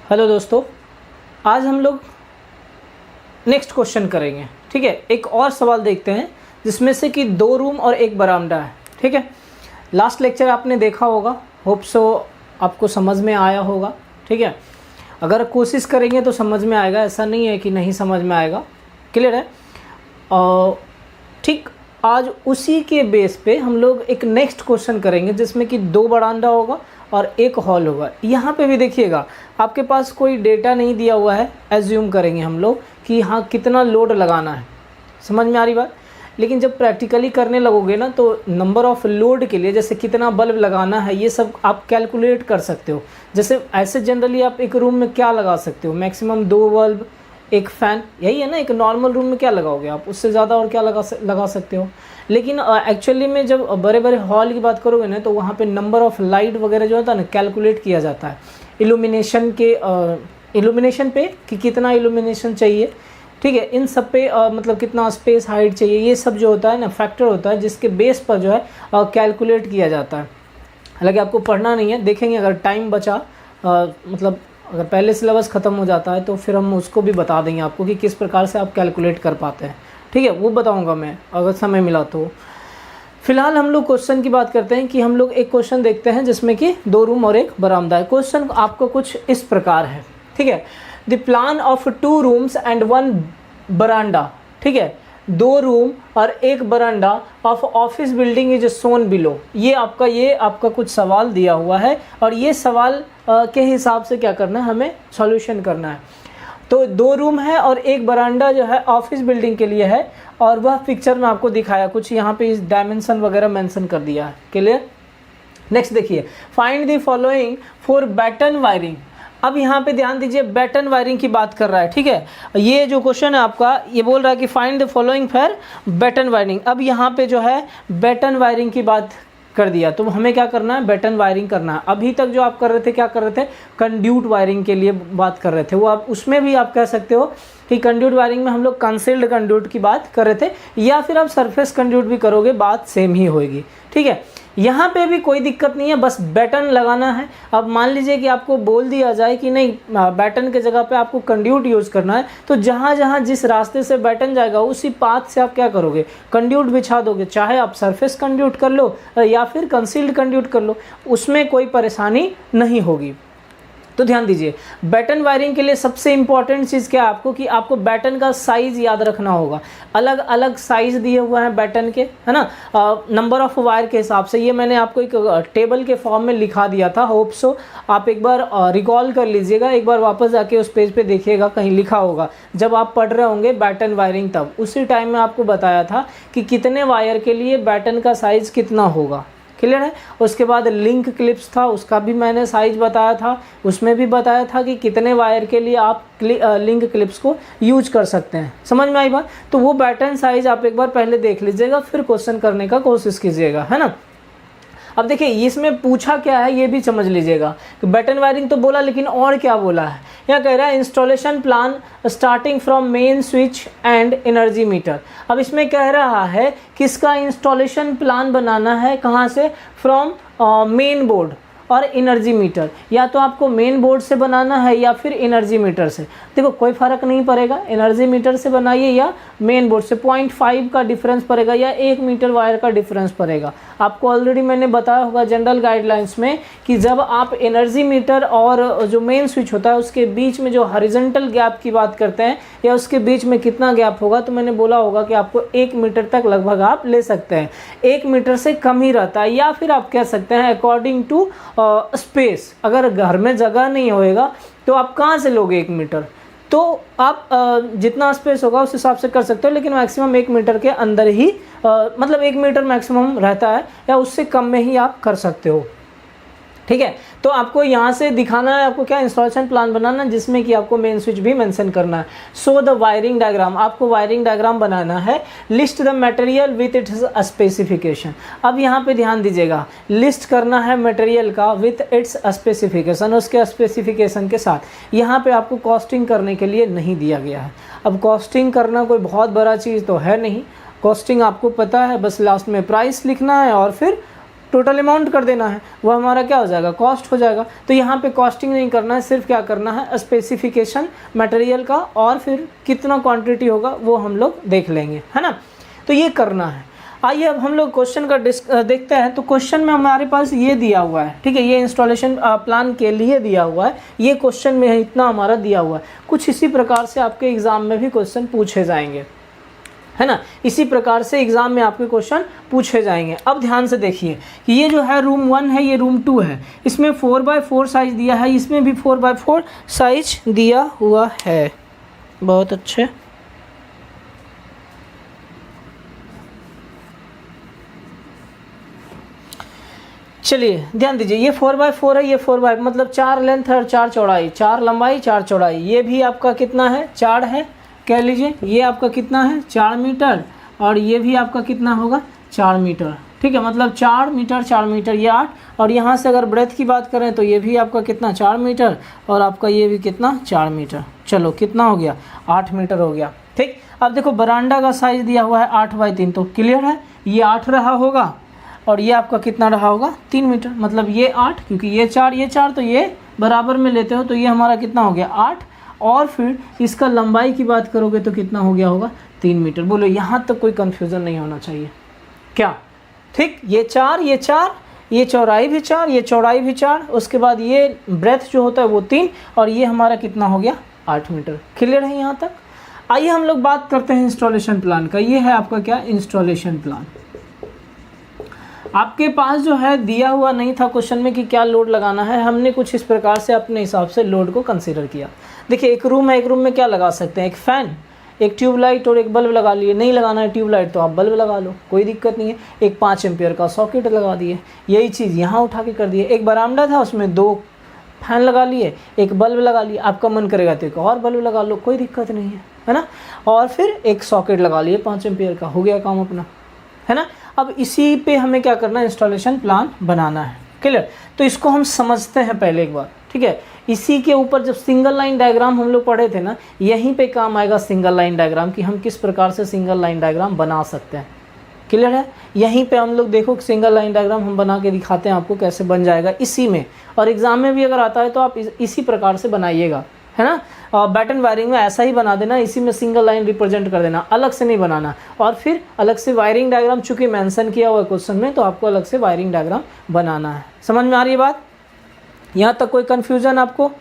Hello दोस्तों, आज हम लोग नेक्स्ट क्वेश्चन करेंगे। ठीक है, एक और सवाल देखते हैं जिसमें से कि 2 रूम और 1 बरामदा है। ठीक है, लास्ट लेक्चर आपने देखा होगा, होप सो आपको समझ में आया होगा। ठीक है, अगर कोशिश करेंगे तो समझ में आएगा, ऐसा नहीं है कि नहीं समझ में आएगा। क्लियर है? और ठीक आज उसी के बेस पे हम लोग एक नेक्स्ट क्वेश्चन करेंगे जिसमें कि 2 बरामदा होगा और 1 हॉल होगा। यहाँ पे भी देखिएगा, आपके पास कोई डेटा नहीं दिया हुआ है। एज्यूम करेंगे हम लोग कि हाँ कितना लोड लगाना है, समझ में आ रही बात। लेकिन जब प्रैक्टिकली करने लगोगे ना तो नंबर ऑफ़ लोड के लिए, जैसे कितना बल्ब लगाना है, ये सब आप कैलकुलेट कर सकते हो। जैसे ऐसे जनरली आप एक रूम में क्या लगा सकते हो, मैक्सिमम 2 बल्ब, 1 फ़ैन, यही है ना। एक नॉर्मल रूम में क्या लगाओगे आप, उससे ज़्यादा और क्या लगा सकते हो। लेकिन एक्चुअली में जब बड़े बड़े हॉल की बात करोगे ना तो वहाँ पे नंबर ऑफ़ लाइट वगैरह जो होता है ना कैलकुलेट किया जाता है इल्यूमिनेशन पे कि कितना इल्यूमिनेशन चाहिए। ठीक है, इन सब पे मतलब कितना स्पेस हाइट चाहिए, ये सब जो होता है ना फैक्टर होता है जिसके बेस पर जो है कैलकुलेट किया जाता है। हालांकि आपको पढ़ना नहीं है, देखेंगे अगर टाइम बचा, मतलब अगर पहले सिलेबस ख़त्म हो जाता है तो फिर हम उसको भी बता देंगे आपको कि किस प्रकार से आप कैलकुलेट कर पाते हैं। ठीक है, वो बताऊंगा मैं अगर समय मिला तो। फिलहाल हम लोग क्वेश्चन की बात करते हैं कि हम लोग एक क्वेश्चन देखते हैं जिसमें कि 2 रूम और 1 बरामदा है। क्वेश्चन आपको कुछ इस प्रकार है। ठीक है, the plan of 2 rooms and 1 veranda. ठीक है, 2 रूम और 1 veranda of office building is shown below. ये आपका कुछ सवाल दिया हुआ है और ये सवाल के हिसाब से क्या करना है, हमें सॉल्यूशन करना है। तो 2 रूम है और 1 बरांडा जो है ऑफिस बिल्डिंग के लिए है और वह पिक्चर में आपको दिखाया, कुछ यहाँ पे इस डायमेंशन वगैरह मेंशन कर दिया है। क्लियर? नेक्स्ट देखिए, find the following for batten wiring. अब यहाँ पे ध्यान दीजिए, बैटन वायरिंग की बात कर रहा है। ठीक है, ये जो क्वेश्चन है आपका, ये बोल रहा है कि find the following for batten wiring. अब यहाँ पे जो है बैटन वायरिंग की बात कर दिया, तो हमें क्या करना है, बैटन वायरिंग करना है। अभी तक जो आप कर रहे थे, क्या कर रहे थे, कंड्यूट वायरिंग के लिए बात कर रहे थे। वो आप उसमें भी आप कह सकते हो कि कंड्यूट वायरिंग में हम लोग कंसील्ड कंड्यूट की बात कर रहे थे, या फिर आप सरफेस कंड्यूट भी करोगे, बात सेम ही होगी। ठीक है, यहाँ पे भी कोई दिक्कत नहीं है, बस बैटन लगाना है। अब मान लीजिए कि आपको बोल दिया जाए कि नहीं, बैटन के जगह पे आपको कंड्यूट यूज़ करना है, तो जहाँ जहाँ जिस रास्ते से बैटन जाएगा उसी पाथ से आप क्या करोगे, कंड्यूट बिछा दोगे। चाहे आप सरफेस कंड्यूट कर लो या फिर कंसील्ड कंड्यूट कर लो, उसमें कोई परेशानी नहीं होगी। तो ध्यान दीजिए, बैटन वायरिंग के लिए सबसे इंपॉर्टेंट चीज़ क्या है आपको, कि आपको बैटन का साइज़ याद रखना होगा। अलग अलग साइज़ दिए हुए हैं बैटन के, है ना, नंबर ऑफ़ वायर के हिसाब से। ये मैंने आपको एक टेबल के फॉर्म में लिखा दिया था, होप सो आप एक बार रिकॉल कर लीजिएगा, एक बार वापस जाके उस पेज पे देखिएगा, कहीं लिखा होगा। जब आप पढ़ रहे होंगे बैटन वायरिंग, तब उसी टाइम में आपको बताया था कि कितने वायर के लिए बैटन का साइज़ कितना होगा। क्लियर है? उसके बाद लिंक क्लिप्स था, उसका भी मैंने साइज़ बताया था, उसमें भी बताया था कि कितने वायर के लिए आप लिंक क्लिप्स को यूज कर सकते हैं। समझ में आई बात? तो वो बैटन साइज़ आप एक बार पहले देख लीजिएगा, फिर क्वेश्चन करने का कोशिश कीजिएगा, है ना। अब देखिए इसमें पूछा क्या है ये भी समझ लीजिएगा कि बैटन वायरिंग तो बोला, लेकिन और क्या बोला है। यह कह रहा है installation plan starting from main switch and energy meter. अब इसमें कह रहा है किसका इंस्टॉलेशन प्लान बनाना है, कहाँ से, फ्रॉम मेन बोर्ड और एनर्जी मीटर। या तो आपको मेन बोर्ड से बनाना है या फिर एनर्जी मीटर से। देखो कोई फ़र्क नहीं पड़ेगा, एनर्जी मीटर से बनाइए या मेन बोर्ड से। 0.5 का डिफरेंस पड़ेगा या 1 मीटर वायर का डिफरेंस पड़ेगा। आपको ऑलरेडी मैंने बताया होगा जनरल गाइडलाइंस में कि जब आप एनर्जी मीटर और जो मेन स्विच होता है उसके बीच में जो हॉरिजॉन्टल गैप की बात करते हैं, या उसके बीच में कितना गैप होगा, तो मैंने बोला होगा कि आपको 1 मीटर तक लगभग आप ले सकते हैं। 1 मीटर से कम ही रहता है, या फिर आप कह सकते हैं अकॉर्डिंग टू स्पेस। अगर घर में जगह नहीं होएगा तो आप कहाँ से लोगे 1 मीटर, तो आप जितना स्पेस होगा उस हिसाब से कर सकते हो, लेकिन मैक्सिमम 1 मीटर के अंदर ही मतलब 1 मीटर मैक्सिमम रहता है, या उससे कम में ही आप कर सकते हो। ठीक है, तो आपको यहाँ से दिखाना है, आपको क्या इंस्टॉलेशन प्लान बनाना है जिसमें कि आपको मेन स्विच भी मेंशन करना है। सो द वायरिंग डायग्राम, आपको वायरिंग डायग्राम बनाना है। List the material with its specification. अब यहाँ पे ध्यान दीजिएगा, लिस्ट करना है मटेरियल का विथ इट्स स्पेसिफिकेशन, उसके स्पेसिफिकेशन के साथ। यहाँ पे आपको कॉस्टिंग करने के लिए नहीं दिया गया है। अब कॉस्टिंग करना कोई बहुत बड़ा चीज़ तो है नहीं, कॉस्टिंग आपको पता है, बस लास्ट में प्राइस लिखना है और फिर टोटल अमाउंट कर देना है, वो हमारा क्या हो जाएगा, कॉस्ट हो जाएगा। तो यहाँ पे कॉस्टिंग नहीं करना है, सिर्फ क्या करना है, स्पेसिफिकेशन मटेरियल का और फिर कितना क्वांटिटी होगा वो हम लोग देख लेंगे, है ना। तो ये करना है। आइए अब हम लोग क्वेश्चन का देखते हैं। तो क्वेश्चन में हमारे पास ये दिया हुआ है, ठीक है, ये इंस्टॉलेशन प्लान के लिए दिया हुआ है, ये क्वेश्चन में इतना हमारा दिया हुआ है। कुछ इसी प्रकार से आपके एग्ज़ाम में भी क्वेश्चन पूछे जाएंगे, है ना, इसी प्रकार से एग्ज़ाम में आपके क्वेश्चन पूछे जाएंगे। अब ध्यान से देखिए कि ये जो है रूम 1 है, ये रूम 2 है, इसमें 4x4 साइज़ दिया है, इसमें भी 4x4 साइज़ दिया हुआ है। बहुत अच्छे। चलिए ध्यान दीजिए, ये 4x4 है, ये 4x मतलब 4 लेंथ है और 4 चौड़ाई, 4 लंबाई 4 चौड़ाई। ये भी आपका कितना है, 4 है, कह लीजिए। ये आपका कितना है, 4 मीटर, और ये भी आपका कितना होगा, 4 मीटर, ठीक है, मतलब 4 मीटर 4 मीटर, ये 8। और यहाँ से अगर ब्रेथ की बात करें तो ये भी आपका कितना, 4 मीटर, और आपका ये भी कितना, 4 मीटर। चलो कितना हो गया, 8 मीटर हो गया, ठीक। अब देखो बरामदा का साइज़ दिया हुआ है 8x3, तो क्लियर है, ये 8 रहा होगा, और ये आपका कितना रहा होगा, 3 मीटर, मतलब ये 8, क्योंकि ये 4 तो ये बराबर में लेते हो, तो ये हमारा कितना हो गया, 8। और फिर इसका लंबाई की बात करोगे तो कितना हो गया होगा, 3 मीटर। बोलो यहाँ तक कोई कन्फ्यूज़न नहीं होना चाहिए क्या, ठीक। ये 4, ये चौड़ाई भी 4, ये चौड़ाई भी 4, उसके बाद ये ब्रेथ जो होता है वो 3, और ये हमारा कितना हो गया, 8 मीटर। क्लियर है यहाँ तक। आइए हम लोग बात करते हैं इंस्टॉलेशन प्लान का। ये है आपका क्या, इंस्टॉलेशन प्लान। आपके पास जो है दिया हुआ नहीं था क्वेश्चन में कि क्या लोड लगाना है, हमने कुछ इस प्रकार से अपने हिसाब से लोड को कंसीडर किया। देखिए एक रूम है, एक रूम में क्या लगा सकते हैं, एक फ़ैन, एक ट्यूबलाइट और एक बल्ब लगा लिए। नहीं लगाना है ट्यूबलाइट तो आप बल्ब लगा लो, कोई दिक्कत नहीं है। एक 5 एम्पियर का सॉकेट लगा दिए, यही चीज़ यहाँ उठा के कर दिए। एक बरामदा था, उसमें 2 फैन लगा लिए, एक बल्ब लगा लिए, आपका मन करेगा तो एक और बल्ब लगा लो, कोई दिक्कत नहीं है ना। और फिर एक सॉकेट लगा लिए 5 एम्पियर का, हो गया काम अपना, है ना। अब इसी पे हमें क्या करना है, इंस्टॉलेशन प्लान बनाना है। क्लियर। तो इसको हम समझते हैं पहले एक बार, ठीक है। इसी के ऊपर जब सिंगल लाइन डायग्राम हम लोग पढ़े थे ना, यहीं पे काम आएगा सिंगल लाइन डायग्राम कि हम किस प्रकार से सिंगल लाइन डायग्राम बना सकते हैं। क्लियर है। यहीं पे हम लोग देखो सिंगल लाइन डायग्राम हम बना के दिखाते हैं आपको कैसे बन जाएगा इसी में। और एग्ज़ाम में भी अगर आता है तो आप इसी प्रकार से बनाइएगा, है ना। और बैटन वायरिंग में ऐसा ही बना देना, इसी में सिंगल लाइन रिप्रेजेंट कर देना, अलग से नहीं बनाना। और फिर अलग से वायरिंग डायग्राम चूँकि मेंशन किया हुआ है क्वेश्चन में, तो आपको अलग से वायरिंग डायग्राम बनाना है। समझ में आ रही है बात, यहाँ तक कोई कन्फ्यूज़न आपको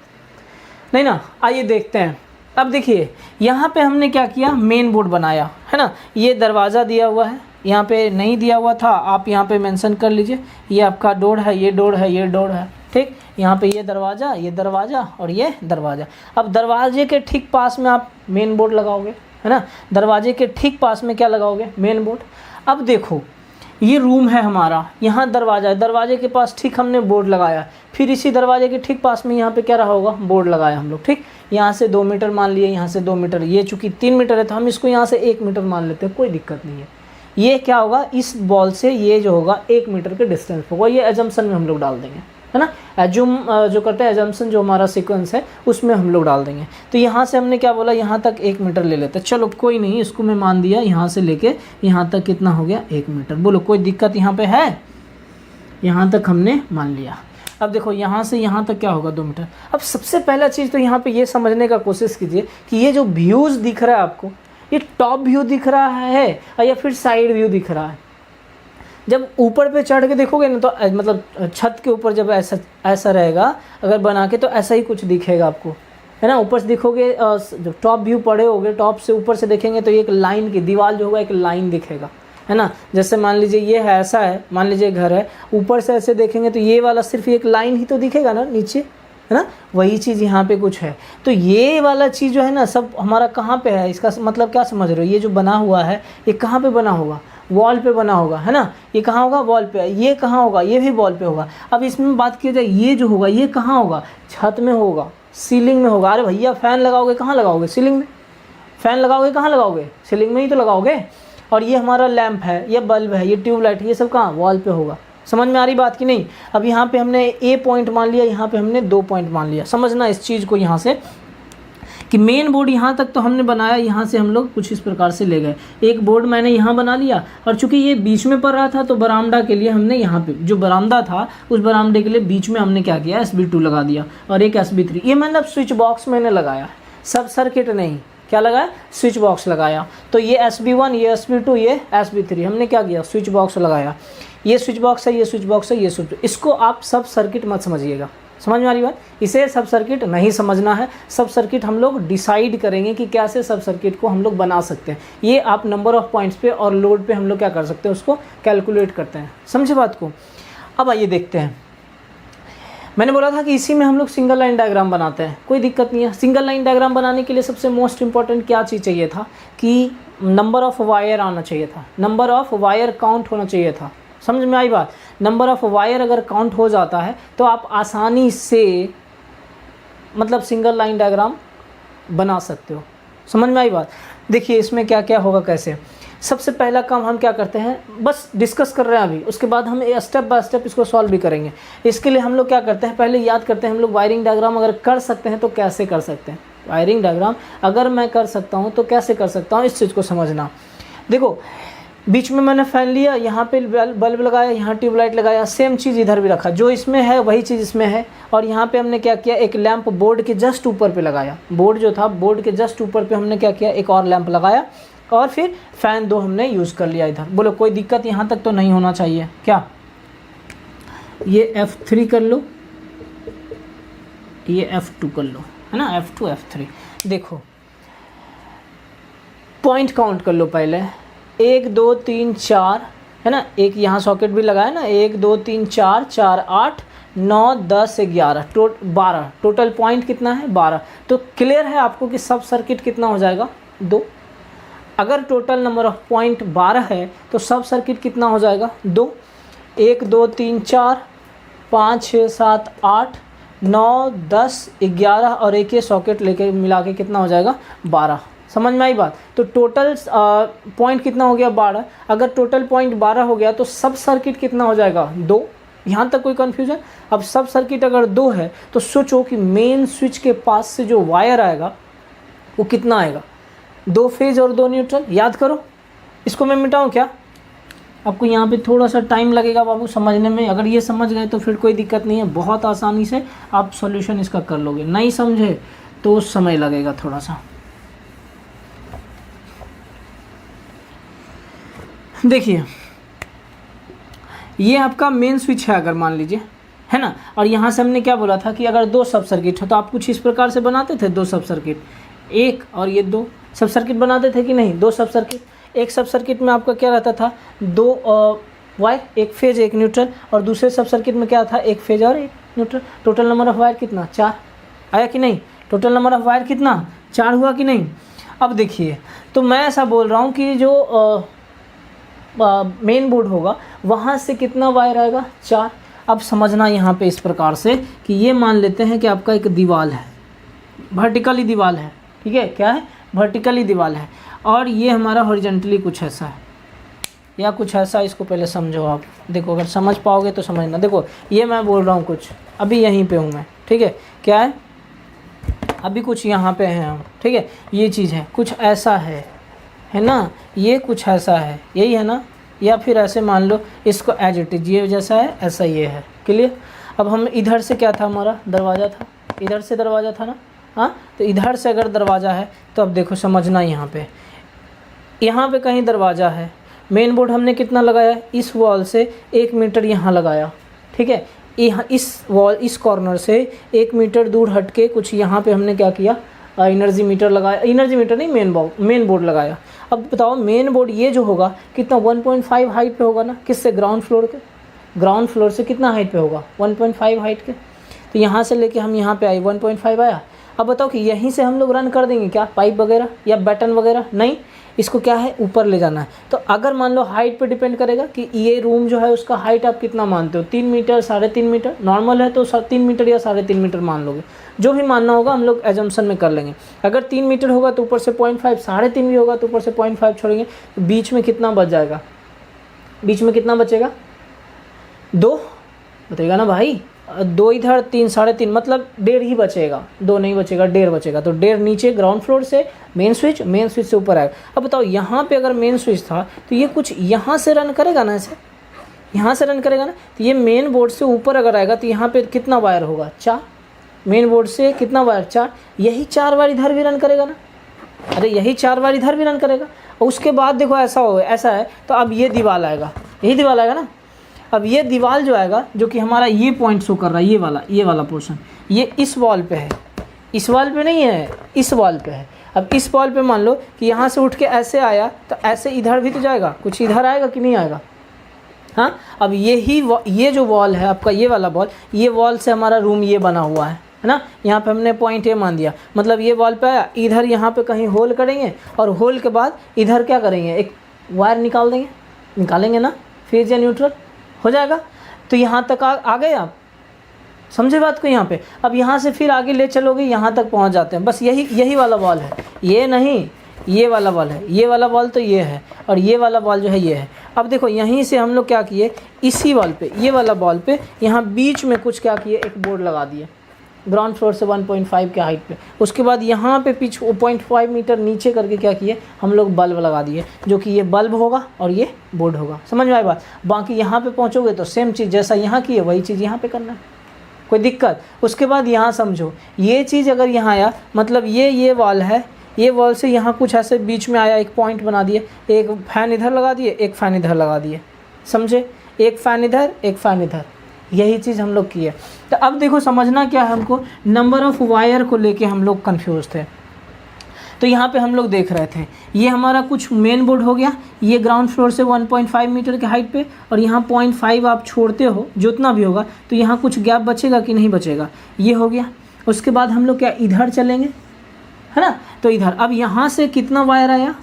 नहीं ना। आइए देखते हैं। अब देखिए यहाँ पे हमने क्या किया, मेन बोर्ड बनाया, है ना। ये दरवाज़ा दिया हुआ है, यहाँ पे नहीं दिया हुआ था, आप यहाँ पे मेंशन कर लीजिए। ये आपका डोर है, ये डोर है, ये डोर है, ठीक। यहाँ पे ये दरवाज़ा और ये दरवाज़ा। अब दरवाजे के ठीक पास में आप मेन बोर्ड लगाओगे, है ना। दरवाजे के ठीक पास में क्या लगाओगे, मेन बोर्ड। अब देखो ये रूम है हमारा, यहाँ दरवाज़ा है, दरवाजे के पास ठीक हमने बोर्ड लगाया, फिर इसी दरवाजे के ठीक पास में यहाँ पे क्या रहा होगा, बोर्ड लगाया हम लोग, ठीक। यहाँ से 2 मीटर मान लिए, यहाँ से 2 मीटर, ये चूँकि 3 मीटर है तो हम इसको यहाँ से 1 मीटर मान लेते हैं, कोई दिक्कत नहीं है। ये क्या होगा, इस बॉल से ये जो होगा 1 मीटर के डिस्टेंस होगा, ये एजम्पशन में हम लोग डाल देंगे, है ना। एज्यूम जो करते हैं एजम्पशन जो हमारा सीक्वेंस है उसमें हम लोग डाल देंगे। तो यहाँ से हमने क्या बोला, यहाँ तक 1 मीटर ले लेते हैं। चलो कोई नहीं, इसको मैं मान दिया, यहाँ से लेके यहाँ तक कितना हो गया, 1 मीटर। बोलो कोई दिक्कत यहाँ पे है, यहाँ तक हमने मान लिया। अब देखो यहाँ से यहाँ तक क्या होगा, 2 मीटर। अब सबसे पहला चीज़ तो यहाँ पे ये समझने का कोशिश कीजिए कि ये जो व्यूज़ दिख रहा है आपको, ये टॉप व्यू दिख रहा है या फिर साइड व्यू दिख रहा है। जब ऊपर पे चढ़ के देखोगे ना तो मतलब छत के ऊपर जब ऐसा रहेगा अगर बना के, तो ऐसा ही कुछ दिखेगा आपको, है ना। ऊपर से देखोगे, जब टॉप व्यू पड़े होगे, टॉप से ऊपर से देखेंगे तो एक लाइन की दीवार जो होगा एक लाइन दिखेगा, है ना। जैसे मान लीजिए ये है, ऐसा है, मान लीजिए घर है, ऊपर से ऐसे देखेंगे तो ये वाला सिर्फ एक लाइन ही तो दिखेगा ना नीचे, है ना। वही चीज़ यहाँ पे कुछ है। तो ये वाला चीज़ जो है ना सब हमारा कहाँ पे है, इसका मतलब क्या समझ रहे हो, ये जो बना हुआ है ये कहाँ पे बना होगा, वॉल पे बना होगा, है ना। ये कहाँ होगा, वॉल पे। ये कहाँ होगा, ये भी वॉल पे होगा। अब इसमें बात की जाए, ये जो होगा ये कहाँ होगा, छत में होगा, सीलिंग में होगा। अरे भैया फ़ैन लगाओगे कहाँ लगाओगे, सीलिंग में। फ़ैन लगाओगे कहाँ लगाओगे, सीलिंग में ही तो लगाओगे। और ये हमारा लैंप है, ये बल्ब है, ये ट्यूबलाइट, ये सब कहाँ, वॉल पे होगा। समझ में आ रही बात कि नहीं। अब यहाँ पे हमने A पॉइंट मान लिया, यहाँ पे हमने 2 पॉइंट मान लिया। समझना इस चीज़ को, यहाँ से कि मेन बोर्ड यहाँ तक तो हमने बनाया, यहाँ से हम लोग कुछ इस प्रकार से ले गए। एक बोर्ड मैंने यहाँ बना लिया, और चूंकि ये बीच में पड़ रहा था तो बरामदा के लिए हमने यहाँ पे जो बरामदा था उस बरामदे के लिए बीच में हमने क्या किया, SB2 लगा दिया और एक SB3। ये मतलब स्विच बॉक्स मैंने लगाया, सब सर्किट नहीं, क्या लगाया, स्विच बॉक्स लगाया। तो ये SB1, ये SB2, ये SB3, हमने क्या किया, स्विच बॉक्स लगाया। ये स्विच बॉक्स है, ये स्विच बॉक्स है, ये स्विच। इसको आप सब सर्किट मत समझिएगा, समझ में आ रही बात। इसे सब सर्किट नहीं समझना है। सब सर्किट हम लोग डिसाइड करेंगे कि कैसे सब सर्किट को हम लोग बना सकते हैं। ये आप नंबर ऑफ पॉइंट्स पे और लोड पे हम लोग क्या कर सकते हैं, उसको कैलकुलेट करते हैं। समझे बात को। अब आइए देखते हैं। मैंने बोला था कि इसी में हम लोग सिंगल लाइन डायग्राम बनाते हैं, कोई दिक्कत नहीं है। सिंगल लाइन डायग्राम बनाने के लिए सबसे मोस्ट इंपॉर्टेंट क्या चीज़ चाहिए था कि नंबर ऑफ वायर आना चाहिए था, नंबर ऑफ वायर काउंट होना चाहिए था। समझ में आई बात। नंबर ऑफ वायर अगर काउंट हो जाता है तो आप आसानी से मतलब सिंगल लाइन डायग्राम बना सकते हो। समझ में आई बात। देखिए इसमें क्या क्या होगा, कैसे। सबसे पहला काम हम क्या करते हैं, बस डिस्कस कर रहे हैं अभी, उसके बाद हम स्टेप बाय स्टेप इसको सॉल्व भी करेंगे। इसके लिए हम लोग क्या करते हैं, पहले याद करते हैं हम लोग वायरिंग डायग्राम अगर कर सकते हैं तो कैसे कर सकते हैं। वायरिंग डायग्राम अगर मैं कर सकता हूँ तो कैसे कर सकता हूँ, इस चीज़ को समझना। देखो बीच में मैंने फैन लिया, यहाँ पे बल्ब लगाया, यहाँ ट्यूबलाइट लगाया, सेम चीज़ इधर भी रखा, जो इसमें है वही चीज़ इसमें है। और यहाँ पे हमने क्या किया, एक लैंप बोर्ड के जस्ट ऊपर पे लगाया। बोर्ड जो था बोर्ड के जस्ट ऊपर पे हमने क्या किया, एक और लैंप लगाया, और फिर फैन 2 हमने यूज़ कर लिया इधर। बोलो कोई दिक्कत यहाँ तक तो नहीं होना चाहिए क्या। ये F3 कर लो, ये F2 कर लो, है ना, F2 F3। देखो पॉइंट काउंट कर लो पहले, 1 2 3 4, है ना, एक यहाँ सॉकेट भी लगाया ना, 1 2 3 4 4 8 9 10 11 12, टोटल पॉइंट कितना है, 12। तो क्लियर है आपको कि सब सर्किट कितना हो जाएगा, 2। अगर टोटल नंबर ऑफ पॉइंट 12 है तो सब सर्किट कितना हो जाएगा, 2। 1 2 3 4 5 6 7 8 9 10 11 और एक ये सॉकेट लेके मिला के कितना हो जाएगा, 12। समझ में आई बात। तो टोटल पॉइंट कितना हो गया, 12। अगर टोटल पॉइंट 12 हो गया तो सब सर्किट कितना हो जाएगा, 2। यहाँ तक कोई कन्फ्यूजन। अब सब सर्किट अगर 2 है तो सोचो कि मेन स्विच के पास से जो वायर आएगा वो कितना आएगा, 2 फेज और 2 न्यूट्रल। याद करो, इसको मैं मिटाऊँ क्या, आपको यहाँ पे थोड़ा सा टाइम लगेगा बाबू समझने में। अगर ये समझ गए तो फिर कोई दिक्कत नहीं है, बहुत आसानी से आप सॉल्यूशन इसका कर लोगे। नहीं समझे तो समय लगेगा थोड़ा सा। देखिए ये आपका मेन स्विच है अगर मान लीजिए, है ना, और यहाँ से हमने क्या बोला था कि अगर 2 सब सर्किट हो तो आप कुछ इस प्रकार से बनाते थे, 2 सब सर्किट, 1 और ये 2 सब सर्किट बनाते थे कि नहीं, 2 सब सर्किट। एक सब सर्किट में आपका क्या रहता था, 2 वायर, 1 फेज 1 न्यूट्रल, और दूसरे सब सर्किट में क्या था, 1 फेज और 1 neutral. Total number of wire कितना, 4 आया कि नहीं, टोटल नंबर ऑफ वायर कितना, 4 हुआ कि नहीं। अब देखिए तो मैं ऐसा बोल रहा हूँ कि जो मेन बोर्ड होगा वहाँ से कितना वायर आएगा, 4। अब समझना यहाँ पे इस प्रकार से कि ये मान लेते हैं कि आपका एक दीवार है, वर्टिकली दीवार है, ठीक है, क्या है, वर्टिकली दीवार है, और ये हमारा हॉरिजॉन्टली कुछ ऐसा है या कुछ ऐसा। इसको पहले समझो आप। देखो अगर समझ पाओगे तो समझना। देखो ये मैं बोल रहा हूँ कुछ, अभी यहीं पे हूँ मैं, ठीक है, क्या है, अभी कुछ यहाँ पे हैं हम, ठीक है, ये चीज़ है, कुछ ऐसा है ना, ये कुछ ऐसा है, यही है ना, या फिर ऐसे मान लो इसको एज इट इज, ये जैसा है ऐसा ये है, क्लियर। अब हम इधर से क्या था, हमारा दरवाज़ा था, इधर से दरवाज़ा था ना, हाँ, तो इधर से अगर दरवाज़ा है तो अब देखो समझना, यहाँ पे कहीं दरवाज़ा है। मेन बोर्ड हमने कितना लगाया, इस वॉल से 1 मीटर यहाँ लगाया, ठीक है, यहाँ इस वॉल, इस कॉर्नर से 1 मीटर दूर हट के कुछ यहाँ पे हमने क्या किया, एनर्जी मीटर लगाया, एनर्जी मीटर नहीं, मेन बोर्ड लगाया। अब बताओ मेन बोर्ड ये जो होगा कितना, 1.5 हाइट पे होगा ना, किससे, ग्राउंड फ्लोर के, ग्राउंड फ्लोर से कितना हाइट पे होगा, 1.5 हाइट के। तो यहाँ से लेके हम यहाँ पे आए, 1.5 आया। अब बताओ कि यहीं से हम लोग रन कर देंगे क्या, पाइप वगैरह या बटन वगैरह, नहीं, इसको क्या है, ऊपर ले जाना है। तो अगर मान लो हाइट पे डिपेंड करेगा कि ये रूम जो है उसका हाइट आप कितना मानते हो, 3 मीटर 3.5 मीटर, नॉर्मल है तो 3 मीटर या 3.5 मीटर मान लोगे, जो भी मानना होगा हम लोग एजम्पशन में कर लेंगे। अगर 3 मीटर होगा तो ऊपर से 0.5, 3.5 भी होगा तो ऊपर से 0.5 छोड़ेंगे, तो बीच में कितना बच जाएगा, बीच में कितना बचेगा, 2, बताइएगा ना भाई, 2 इधर 3 3.5 मतलब 1.5 ही बचेगा, 2 नहीं बचेगा, 1.5 बचेगा। तो 1.5 नीचे ग्राउंड फ्लोर से मेन स्विच से ऊपर आएगा। अब बताओ यहाँ पे अगर मेन स्विच था तो ये कुछ यहाँ से रन करेगा ना, ऐसे यहाँ से रन करेगा ना, तो ये मेन बोर्ड से ऊपर अगर आएगा तो यहाँ पे कितना वायर होगा, 4। मेन बोर्ड से कितना वायर, 4। यही 4 वायर इधर भी रन करेगा ना, अरे यही 4 वायर इधर भी रन करेगा। और उसके बाद देखो ऐसा है तो अब ये दीवार आएगा, यही दीवार आएगा ना। अब ये दीवार जो आएगा, जो कि हमारा ये पॉइंट शो कर रहा है, ये वाला पोर्शन, ये इस वॉल पे है, इस वॉल पे नहीं है, इस वॉल पे है। अब इस वॉल पे मान लो कि यहाँ से उठ के ऐसे आया तो ऐसे इधर भी तो जाएगा, कुछ इधर आएगा कि नहीं आएगा, हाँ। अब ये जो वॉल है आपका, ये वाला वॉल, ये वॉल से हमारा रूम ये बना हुआ है ना। यहाँ पे हमने पॉइंट ए मान दिया, मतलब ये वॉल पे आया, इधर यहाँ पे कहीं होल करेंगे और होल के बाद इधर क्या करेंगे, एक वायर निकाल देंगे, निकालेंगे ना, फेज या न्यूट्रल हो जाएगा। तो यहाँ तक आ गए आप, समझे बात को यहाँ पे। अब यहाँ से फिर आगे ले चलोगे, यहाँ तक पहुँच जाते हैं। बस यही वाला वॉल है, ये नहीं, ये वाला वॉल है, ये वाला वॉल तो ये है, और ये वाला वॉल जो है ये है। अब देखो यहीं से हम लोग क्या किए, इसी वॉल पे, ये वाला वॉल पे यहाँ बीच में कुछ क्या किए, एक बोर्ड लगा दिए ग्राउंड फ्लोर से 1.5 के हाइट पे। उसके बाद यहाँ पे पिच 0.5 मीटर नीचे करके क्या किए, हम लोग बल्ब लगा दिए, जो कि ये बल्ब होगा और ये बोर्ड होगा। समझ में आई बात। बाकी यहाँ पे पहुँचोगे तो सेम चीज़ जैसा यहाँ की है वही चीज़ यहाँ पे करना है, कोई दिक्कत। उसके बाद यहाँ समझो, ये चीज़ अगर यहाँ आया, मतलब ये वॉल है, ये वॉल से यहाँ कुछ ऐसे बीच में आया, एक पॉइंट बना दिए, एक फ़ैन इधर लगा दिए, एक फ़ैन इधर लगा दिए, समझे, एक फ़ैन इधर, एक फ़ैन इधर, यही चीज़ हम लोग किए। तो अब देखो समझना क्या है हमको, नंबर ऑफ़ वायर को लेके हम लोग कंफ्यूज थे। तो यहाँ पे हम लोग देख रहे थे, ये हमारा कुछ मेन बोर्ड हो गया, ये ग्राउंड फ्लोर से 1.5 मीटर के हाइट पे, और यहाँ 0.5 आप छोड़ते हो, जितना भी होगा, तो यहाँ कुछ गैप बचेगा कि नहीं बचेगा, ये हो गया। उसके बाद हम लोग क्या इधर चलेंगे, है ना। तो इधर अब यहाँ से कितना वायर आया,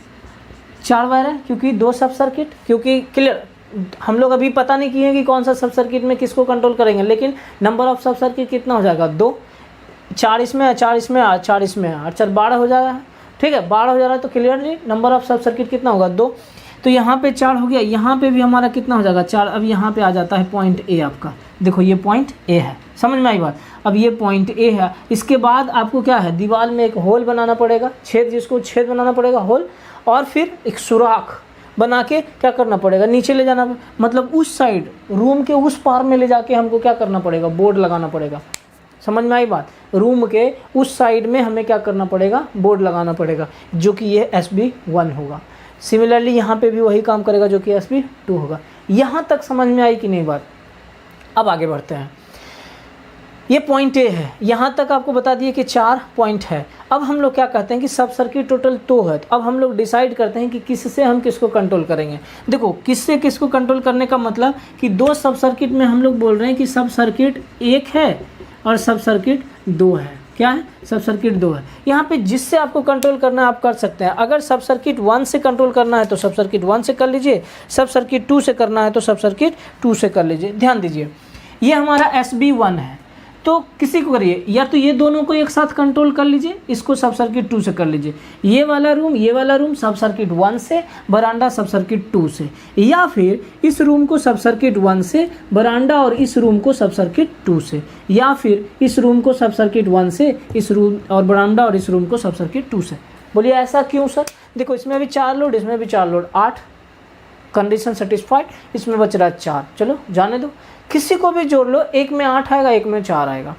4 वायर है, क्योंकि 2 सब सर्किट, क्योंकि क्लियर हम लोग अभी पता नहीं किए कि कौन सा सब सर्किट में किसको कंट्रोल करेंगे, लेकिन नंबर ऑफ सब सर्किट कितना हो जाएगा, 2, 4 इसमें है, 4 इसमें है, 4 इसमें है, 4 12 हो जाएगा, ठीक है, 12 हो जा रहा है। तो क्लियरली नंबर ऑफ सब सर्किट कितना होगा, 2। तो यहाँ पे 4 हो गया, यहाँ पे भी हमारा कितना हो जाएगा, 4। अब यहाँ पे आ जाता है पॉइंट ए आपका, देखो ये पॉइंट ए है, समझ में आई बात। अब ये पॉइंट ए है, इसके बाद आपको क्या है, दीवार में एक होल बनाना पड़ेगा, छेद, जिसको छेद बनाना पड़ेगा, होल, और फिर एक सुराख बना के क्या करना पड़ेगा, नीचे ले जाना, मतलब उस साइड रूम के उस पार में ले जाके हमको क्या करना पड़ेगा, बोर्ड लगाना पड़ेगा। समझ में आई बात। रूम के उस साइड में हमें क्या करना पड़ेगा, बोर्ड लगाना पड़ेगा, जो कि ये SB1 होगा। सिमिलरली यहाँ पे भी वही काम करेगा, जो कि SB2 होगा। यहाँ तक समझ में आई कि नहीं बात। अब आगे बढ़ते हैं, ये पॉइंट ए है, यहाँ तक आपको बता दिए कि 4 पॉइंट है। अब हम लोग क्या कहते हैं कि सब सर्किट टोटल 2 है। तो अब हम लोग डिसाइड करते हैं कि किससे हम किसको कंट्रोल करेंगे। देखो किससे किसको कंट्रोल करने का मतलब कि 2 सब सर्किट में हम लोग बोल रहे हैं कि सब सर्किट 1 है और सब सर्किट 2 है। क्या है, सब सर्किट 2 है। यहाँ पे जिससे आपको कंट्रोल करना है आप कर सकते हैं। अगर सब सर्किट 1 से कंट्रोल करना है तो सब सर्किट 1 से कर लीजिए, सब सर्किट 2 से करना है तो सब सर्किट 2 से कर लीजिए। ध्यान दीजिए, ये हमारा SB1 है, तो किसी को करिए, या तो ये दोनों को एक साथ कंट्रोल कर लीजिए, इसको सब सर्किट 2 से कर लीजिए। ये वाला रूम सब सर्किट 1 से, बरांडा सब सर्किट 2 से, या फिर इस रूम को सब सर्किट 1 से, बरांडा और इस रूम को सब सर्किट 2 से, या फिर इस रूम को सब सर्किट 1 से, इस रूम और बरांडा और इस रूम को सब सर्किट 2 से। बोलिए ऐसा क्यों सर? देखो इसमें भी 4 लोड, इसमें भी 4 लोड, 8 कंडीशन सेटिस्फाइड, इसमें बच रहा है 4। चलो जाने दो, किसी को भी जोड़ लो, एक में 8 आएगा, एक में 4 आएगा,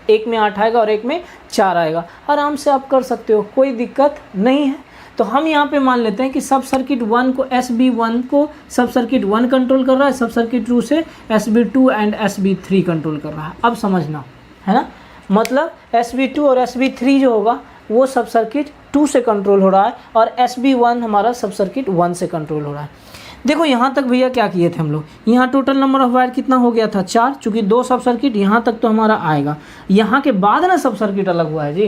एक में 8 आएगा और एक में 4 आएगा। आराम से आप कर सकते हो, कोई दिक्कत नहीं है। तो हम यहाँ पे मान लेते हैं कि सब सर्किट 1 को, SB1 को सब सर्किट 1 कंट्रोल कर रहा है, सब सर्किट 2 से SB2 एंड SB3 कंट्रोल कर रहा है। अब समझना है ना, मतलब SB2 और SB3 जो होगा वो सब सर्किट 2 से कंट्रोल हो रहा है और SB1 हमारा सब सर्किट 1 से कंट्रोल हो रहा है। देखो यहाँ तक भैया क्या किए थे हम लोग, यहाँ टोटल नंबर ऑफ वायर कितना हो गया था 4, चूँकि 2 सब सर्किट यहाँ तक तो हमारा आएगा। यहाँ के बाद ना सब सर्किट अलग हुआ है जी,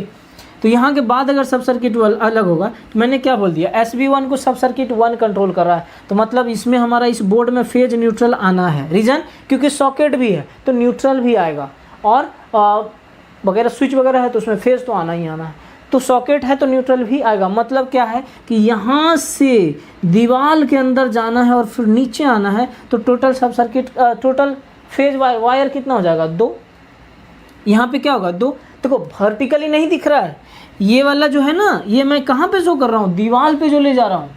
तो यहाँ के बाद अगर सब सर्किट अलग होगा तो मैंने क्या बोल दिया, SB1 को सब सर्किट 1 कंट्रोल कर रहा है, तो मतलब इसमें हमारा इस बोर्ड में फेज न्यूट्रल आना है। रीज़न, क्योंकि सॉकेट भी है तो न्यूट्रल भी आएगा, और वगैरह स्विच वगैरह है तो उसमें फेज तो आना ही आना है। तो सॉकेट है तो न्यूट्रल भी आएगा। मतलब क्या है कि यहाँ से दीवार के अंदर जाना है और फिर नीचे आना है, तो टोटल सब circuit total phase wire, wire कितना हो जाएगा 2, यहाँ पे क्या होगा 2। देखो वर्टिकली नहीं दिख रहा है, ये वाला जो है ना, ये मैं कहाँ पे शो कर रहा हूँ, दीवार पे जो ले जा रहा हूँ।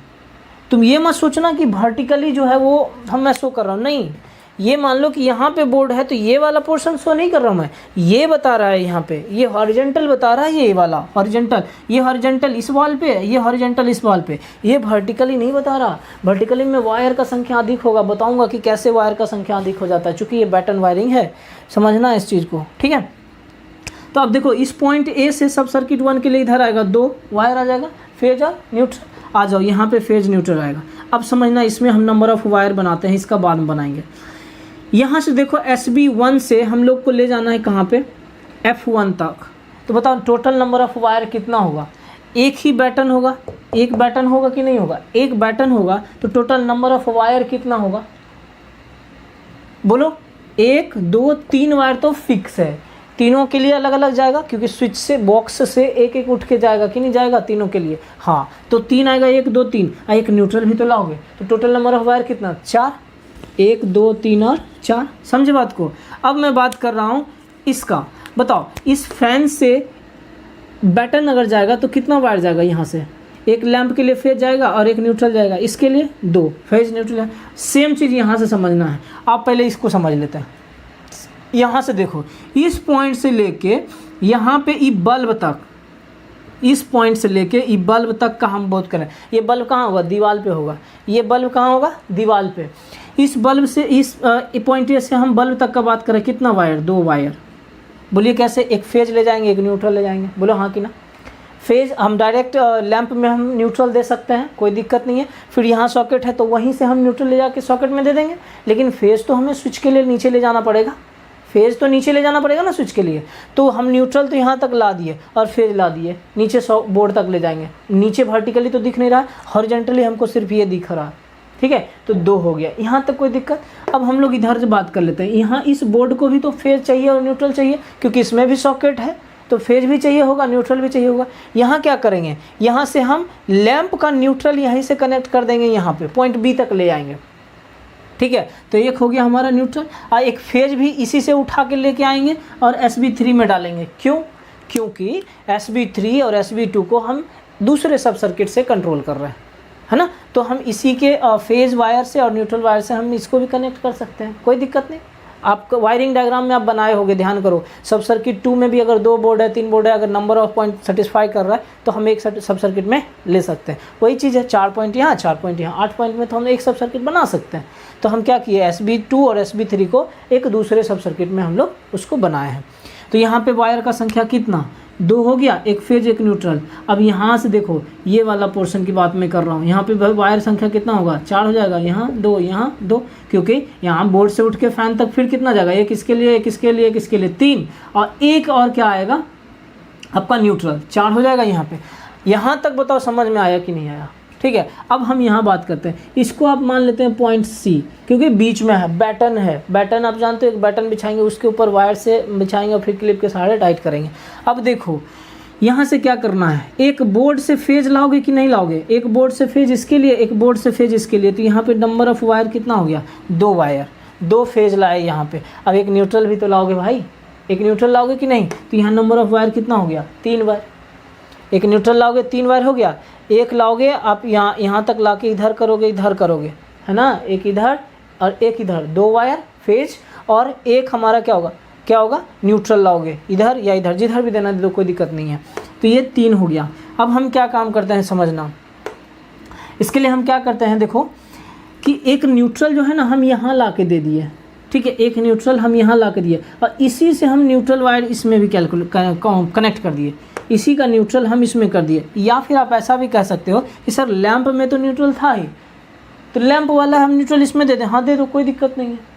तुम ये मत सोचना कि वर्टिकली जो है वो मैं शो कर रहा हूँ, नहीं, ये मान लो कि यहाँ पे बोर्ड है तो ये वाला पोर्शन शो नहीं कर रहा हूँ मैं, ये बता रहा है यहाँ पे, ये हॉरिजॉन्टल बता रहा है, ये वाला हॉरिजॉन्टल, ये हॉरिजॉन्टल इस वॉल पे, ये हॉरिजॉन्टल इस वॉल पे, ये वर्टिकली नहीं बता रहा। वर्टिकली में वायर का संख्या अधिक होगा, बताऊंगा कि कैसे वायर का संख्या अधिक हो जाता है, चूँकि ये बैटन वायरिंग है, समझना इस चीज़ को, ठीक है। तो अब देखो इस पॉइंट ए से सब सर्किट 1 के लिए इधर आएगा 2 वायर आ जाएगा, फेज और न्यूट्रल आ जाओ, यहाँ पे फेज न्यूट्रल आएगा। अब समझना इसमें हम नंबर ऑफ वायर बनाते हैं, इसका बाद में बनाएंगे। यहाँ से देखो SB1 से हम लोग को ले जाना है कहाँ पे, F1 तक। तो बताओ टोटल नंबर ऑफ वायर कितना होगा, एक ही बैटन होगा, एक बैटन होगा कि नहीं होगा, एक बैटन होगा तो टोटल नंबर ऑफ वायर कितना होगा, बोलो। 1 2 3 वायर तो फिक्स है, तीनों के लिए अलग अलग जाएगा, क्योंकि स्विच से बॉक्स से एक एक उठ के जाएगा कि नहीं जाएगा तीनों के लिए, हाँ। तो 3 आएगा, 1 2 3, एक न्यूट्रल भी तो लाओगे, तो टोटल नंबर ऑफ वायर कितना 4, 1 2 3 और 4, समझे बात को। अब मैं बात कर रहा हूँ इसका, बताओ इस फैन से बैटन अगर जाएगा तो कितना वायर जाएगा, यहाँ से एक लैंप के लिए फेज जाएगा और एक न्यूट्रल जाएगा, इसके लिए 2 फेज न्यूट्रल है। सेम चीज़ यहाँ से समझना है, आप पहले इसको समझ लेते हैं। यहाँ से देखो इस पॉइंट से लेके यहाँ पे ई बल्ब तक, इस पॉइंट से लेके ई बल्ब तक का हम बात करें, ये बल्ब कहाँ होगा, दीवार पे होगा, ये बल्ब कहाँ होगा, दीवार पे। इस बल्ब से इस पॉइंट से हम बल्ब तक का बात करें, कितना वायर, 2 वायर। बोलिए कैसे, एक फेज ले जाएंगे एक न्यूट्रल ले जाएंगे, बोलो हाँ कि ना। फेज हम डायरेक्ट लैंप में हम न्यूट्रल दे सकते हैं, कोई दिक्कत नहीं है। फिर यहाँ सॉकेट है तो वहीं से हम न्यूट्रल ले जाके सॉकेट में दे देंगे, लेकिन फेज तो हमें स्विच के लिए नीचे ले जाना पड़ेगा, फेज तो नीचे ले जाना पड़ेगा ना स्विच के लिए। तो हम न्यूट्रल तो यहाँ तक ला दिए और फेज ला दिए, नीचे बोर्ड तक ले जाएंगे। नीचे वर्टिकली तो दिख नहीं रहा, हॉरिजॉन्टली हमको सिर्फ ये दिख रहा है, ठीक है। तो 2 हो गया, यहाँ तक कोई दिक्कत। अब हम लोग इधर से बात कर लेते हैं, यहाँ इस बोर्ड को भी तो फेज चाहिए और न्यूट्रल चाहिए, क्योंकि इसमें भी सॉकेट है तो फेज भी चाहिए होगा, न्यूट्रल भी चाहिए होगा। यहाँ क्या करेंगे, यहाँ से हम लैंप का न्यूट्रल यहीं से कनेक्ट कर देंगे, यहाँ पे पॉइंट बी तक ले आएंगे, ठीक है। तो एक हो गया हमारा न्यूट्रल, और एक फेज भी इसी से उठा के लेके आएंगे और SB3 में डालेंगे। क्यों, क्योंकि SB3 और SB2 को हम दूसरे सब सर्किट से कंट्रोल कर रहे हैं, है ना। तो हम इसी के फेज वायर से और न्यूट्रल वायर से हम इसको भी कनेक्ट कर सकते हैं, कोई दिक्कत नहीं। आप वायरिंग डायग्राम में आप बनाए होंगे, ध्यान करो। सब सर्किट 2 में भी अगर 2 बोर्ड है 3 बोर्ड है, अगर नंबर ऑफ पॉइंट सेटिस्फाई कर रहा है तो हम एक सब सर्किट में ले सकते हैं। वही चीज़ है, 4 पॉइंट यहाँ 4 पॉइंट यहाँ, 8 पॉइंट में तो हम एक सब सर्किट बना सकते हैं। तो हम क्या किए, SB2 और SB3 को एक दूसरे सब सर्किट में हम लोग उसको बनाए हैं। तो यहाँ पे वायर का संख्या कितना, 2 हो गया, एक फेज एक न्यूट्रल। अब यहाँ से देखो ये वाला पोर्शन की बात मैं कर रहा हूँ, यहाँ पे वायर संख्या कितना होगा, 4 हो जाएगा, यहाँ 2 यहाँ 2, क्योंकि यहाँ बोर्ड से उठ के फैन तक फिर कितना जाएगा, एक इसके लिए एक इसके लिए एक इसके लिए 3, और एक और क्या आएगा आपका न्यूट्रल, 4 हो जाएगा यहाँ पे। यहाँ तक बताओ समझ में आया कि नहीं आया, ठीक है। अब हम यहाँ बात करते हैं, इसको आप मान लेते हैं पॉइंट C, क्योंकि बीच में है, बैटन है, बैटन आप जानते हो, एक बैटन बिछाएंगे उसके ऊपर वायर से बिछाएंगे और फिर क्लिप के सहारे टाइट करेंगे। अब देखो यहाँ से क्या करना है, एक बोर्ड से फेज लाओगे कि नहीं लाओगे, एक बोर्ड से फेज इसके लिए, एक बोर्ड से फेज इसके लिए। तो यहाँ पे नंबर ऑफ वायर कितना हो गया, 2 वायर, 2 फेज लाए यहाँ पे। अब एक न्यूट्रल भी तो लाओगे भाई, एक न्यूट्रल लाओगे कि नहीं, तो यहाँ नंबर ऑफ वायर कितना हो गया, 3 वायर। एक न्यूट्रल लाओगे 3 वायर हो गया, एक लाओगे आप यहाँ तक ला के इधर करोगे, है ना, एक इधर और एक इधर, 2 वायर फेज, और एक हमारा क्या होगा न्यूट्रल लाओगे इधर या इधर, जिधर भी देना दे दो, कोई दिक्कत नहीं है। तो ये 3 हो गया। अब हम क्या काम करते हैं समझना, इसके लिए हम क्या करते हैं, देखो कि एक न्यूट्रल जो है ना हम यहाँ ला के दे दिए, ठीक है, एक न्यूट्रल हम यहाँ ला के दिए और इसी से हम न्यूट्रल वायर इसमें भी कनेक्ट कर दिए, इसी का न्यूट्रल हम इसमें कर दिए। या फिर आप ऐसा भी कह सकते हो कि सर लैंप में तो न्यूट्रल था ही, तो लैंप वाला हम न्यूट्रल इसमें दे दें, हाँ दे दो, कोई दिक्कत नहीं है।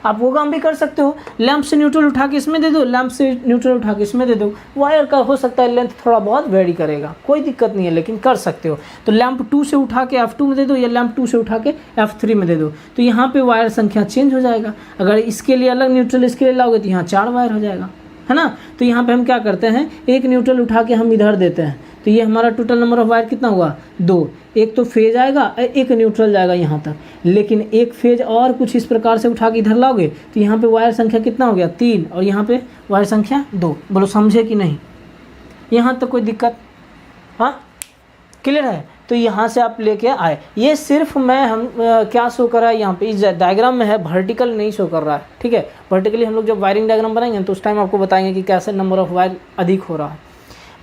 आप वो काम भी कर सकते हो, लैंप से न्यूट्रल उठा के इसमें दे दो, लैंप से न्यूट्रल उठा के इसमें दे दो। वायर का हो सकता है लेंथ थोड़ा बहुत वेरी करेगा, कोई दिक्कत नहीं है, लेकिन कर सकते हो। तो लैंप 2 से उठा के F2 में दे दो या लैंप 2 से उठा के F3 में दे दो, तो यहाँ पे वायर संख्या चेंज हो जाएगा। अगर इसके लिए अलग न्यूट्रल इसके लिए लाओगे तो यहाँ 4 वायर हो जाएगा, है ना। तो यहाँ पे हम क्या करते हैं, एक न्यूट्रल उठा के हम इधर देते हैं, तो ये हमारा टोटल नंबर ऑफ वायर कितना हुआ 2। एक तो फेज आएगा, एक न्यूट्रल जाएगा यहाँ तक, लेकिन एक फेज और कुछ इस प्रकार से उठा के इधर लाओगे तो यहाँ पे वायर संख्या कितना हो गया 3, और यहाँ पे वायर संख्या 2। बोलो समझे कि नहीं, यहाँ तक कोई दिक्कत? हाँ क्लियर है। तो यहाँ से आप लेके आए, ये सिर्फ मैं क्या शो कर रहा है यहाँ पे इस डायग्राम में है, वर्टिकल नहीं शो कर रहा है, ठीक है। वर्टिकली हम लोग जब वायरिंग डायग्राम बनाएंगे तो उस टाइम आपको बताएंगे कि कैसे नंबर ऑफ वायर अधिक हो रहा है।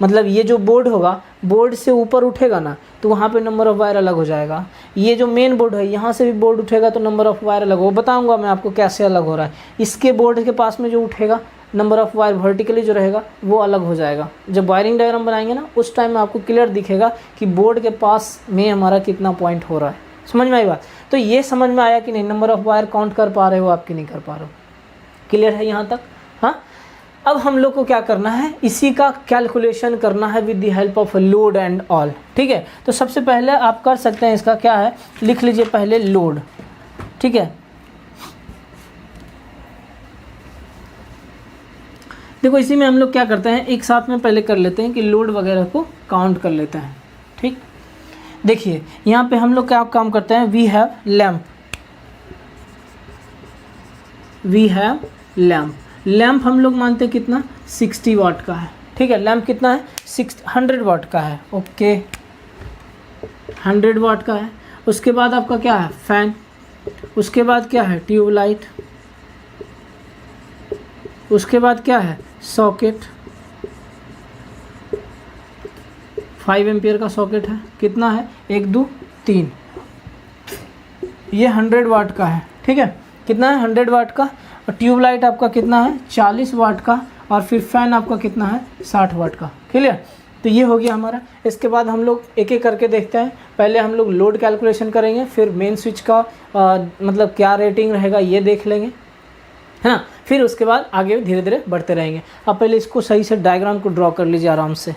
मतलब ये जो बोर्ड होगा, बोर्ड से ऊपर उठेगा ना तो वहाँ पे नंबर ऑफ वायर अलग हो जाएगा। ये जो मेन बोर्ड है यहाँ से भी बोर्ड उठेगा तो नंबर ऑफ वायर अलग हो, बताऊँगा मैं आपको कैसे अलग हो रहा है। इसके बोर्ड के पास में जो उठेगा नंबर ऑफ वायर वर्टिकली जो रहेगा वो अलग हो जाएगा। जब वायरिंग डायग्राम बनाएंगे ना उस टाइम में आपको क्लियर दिखेगा कि बोर्ड के पास में हमारा कितना पॉइंट हो रहा है। समझ में आई बात? तो ये समझ में आया कि नहीं, नंबर ऑफ वायर काउंट कर पा रहे हो आप कि नहीं कर पा रहे हो? क्लियर है यहाँ तक? हाँ, अब हम लोग को क्या करना है, इसी का कैलकुलेशन करना है with the help of load and all, ठीक है। तो सबसे पहले आप कर सकते हैं, इसका क्या है, लिख लीजिए पहले लोड, ठीक है। देखो इसी में हम लोग क्या करते हैं, एक साथ में पहले कर लेते हैं कि लोड वगैरह को काउंट कर लेते हैं, ठीक। देखिए यहाँ पे हम लोग क्या काम करते हैं, वी हैव लैम्प, लैम्प हम लोग मानते हैं कितना 60 वाट का है, ठीक है। लैम्प कितना है 100 वाट का है, ओके 100 वाट का है। उसके बाद आपका क्या है फैन, उसके बाद क्या है ट्यूबलाइट, उसके बाद क्या है सॉकेट, 5 एम्पियर का सॉकेट है, कितना है 1 2 3, ये 100 वाट का है, ठीक है। कितना है 100 वाट का। और ट्यूबलाइट आपका कितना है 40 वाट का, और फिर फैन आपका कितना है 60 वाट का, क्लियर। तो ये हो गया हमारा। इसके बाद हम लोग एक एक करके देखते हैं। पहले हम लोग लोड कैलकुलेशन करेंगे, फिर मेन स्विच का मतलब क्या रेटिंग रहेगा ये देख लेंगे, है ना। फिर उसके बाद आगे धीरे धीरे बढ़ते रहेंगे। अब पहले इसको सही से डायग्राम को ड्रॉ कर लीजिए आराम से।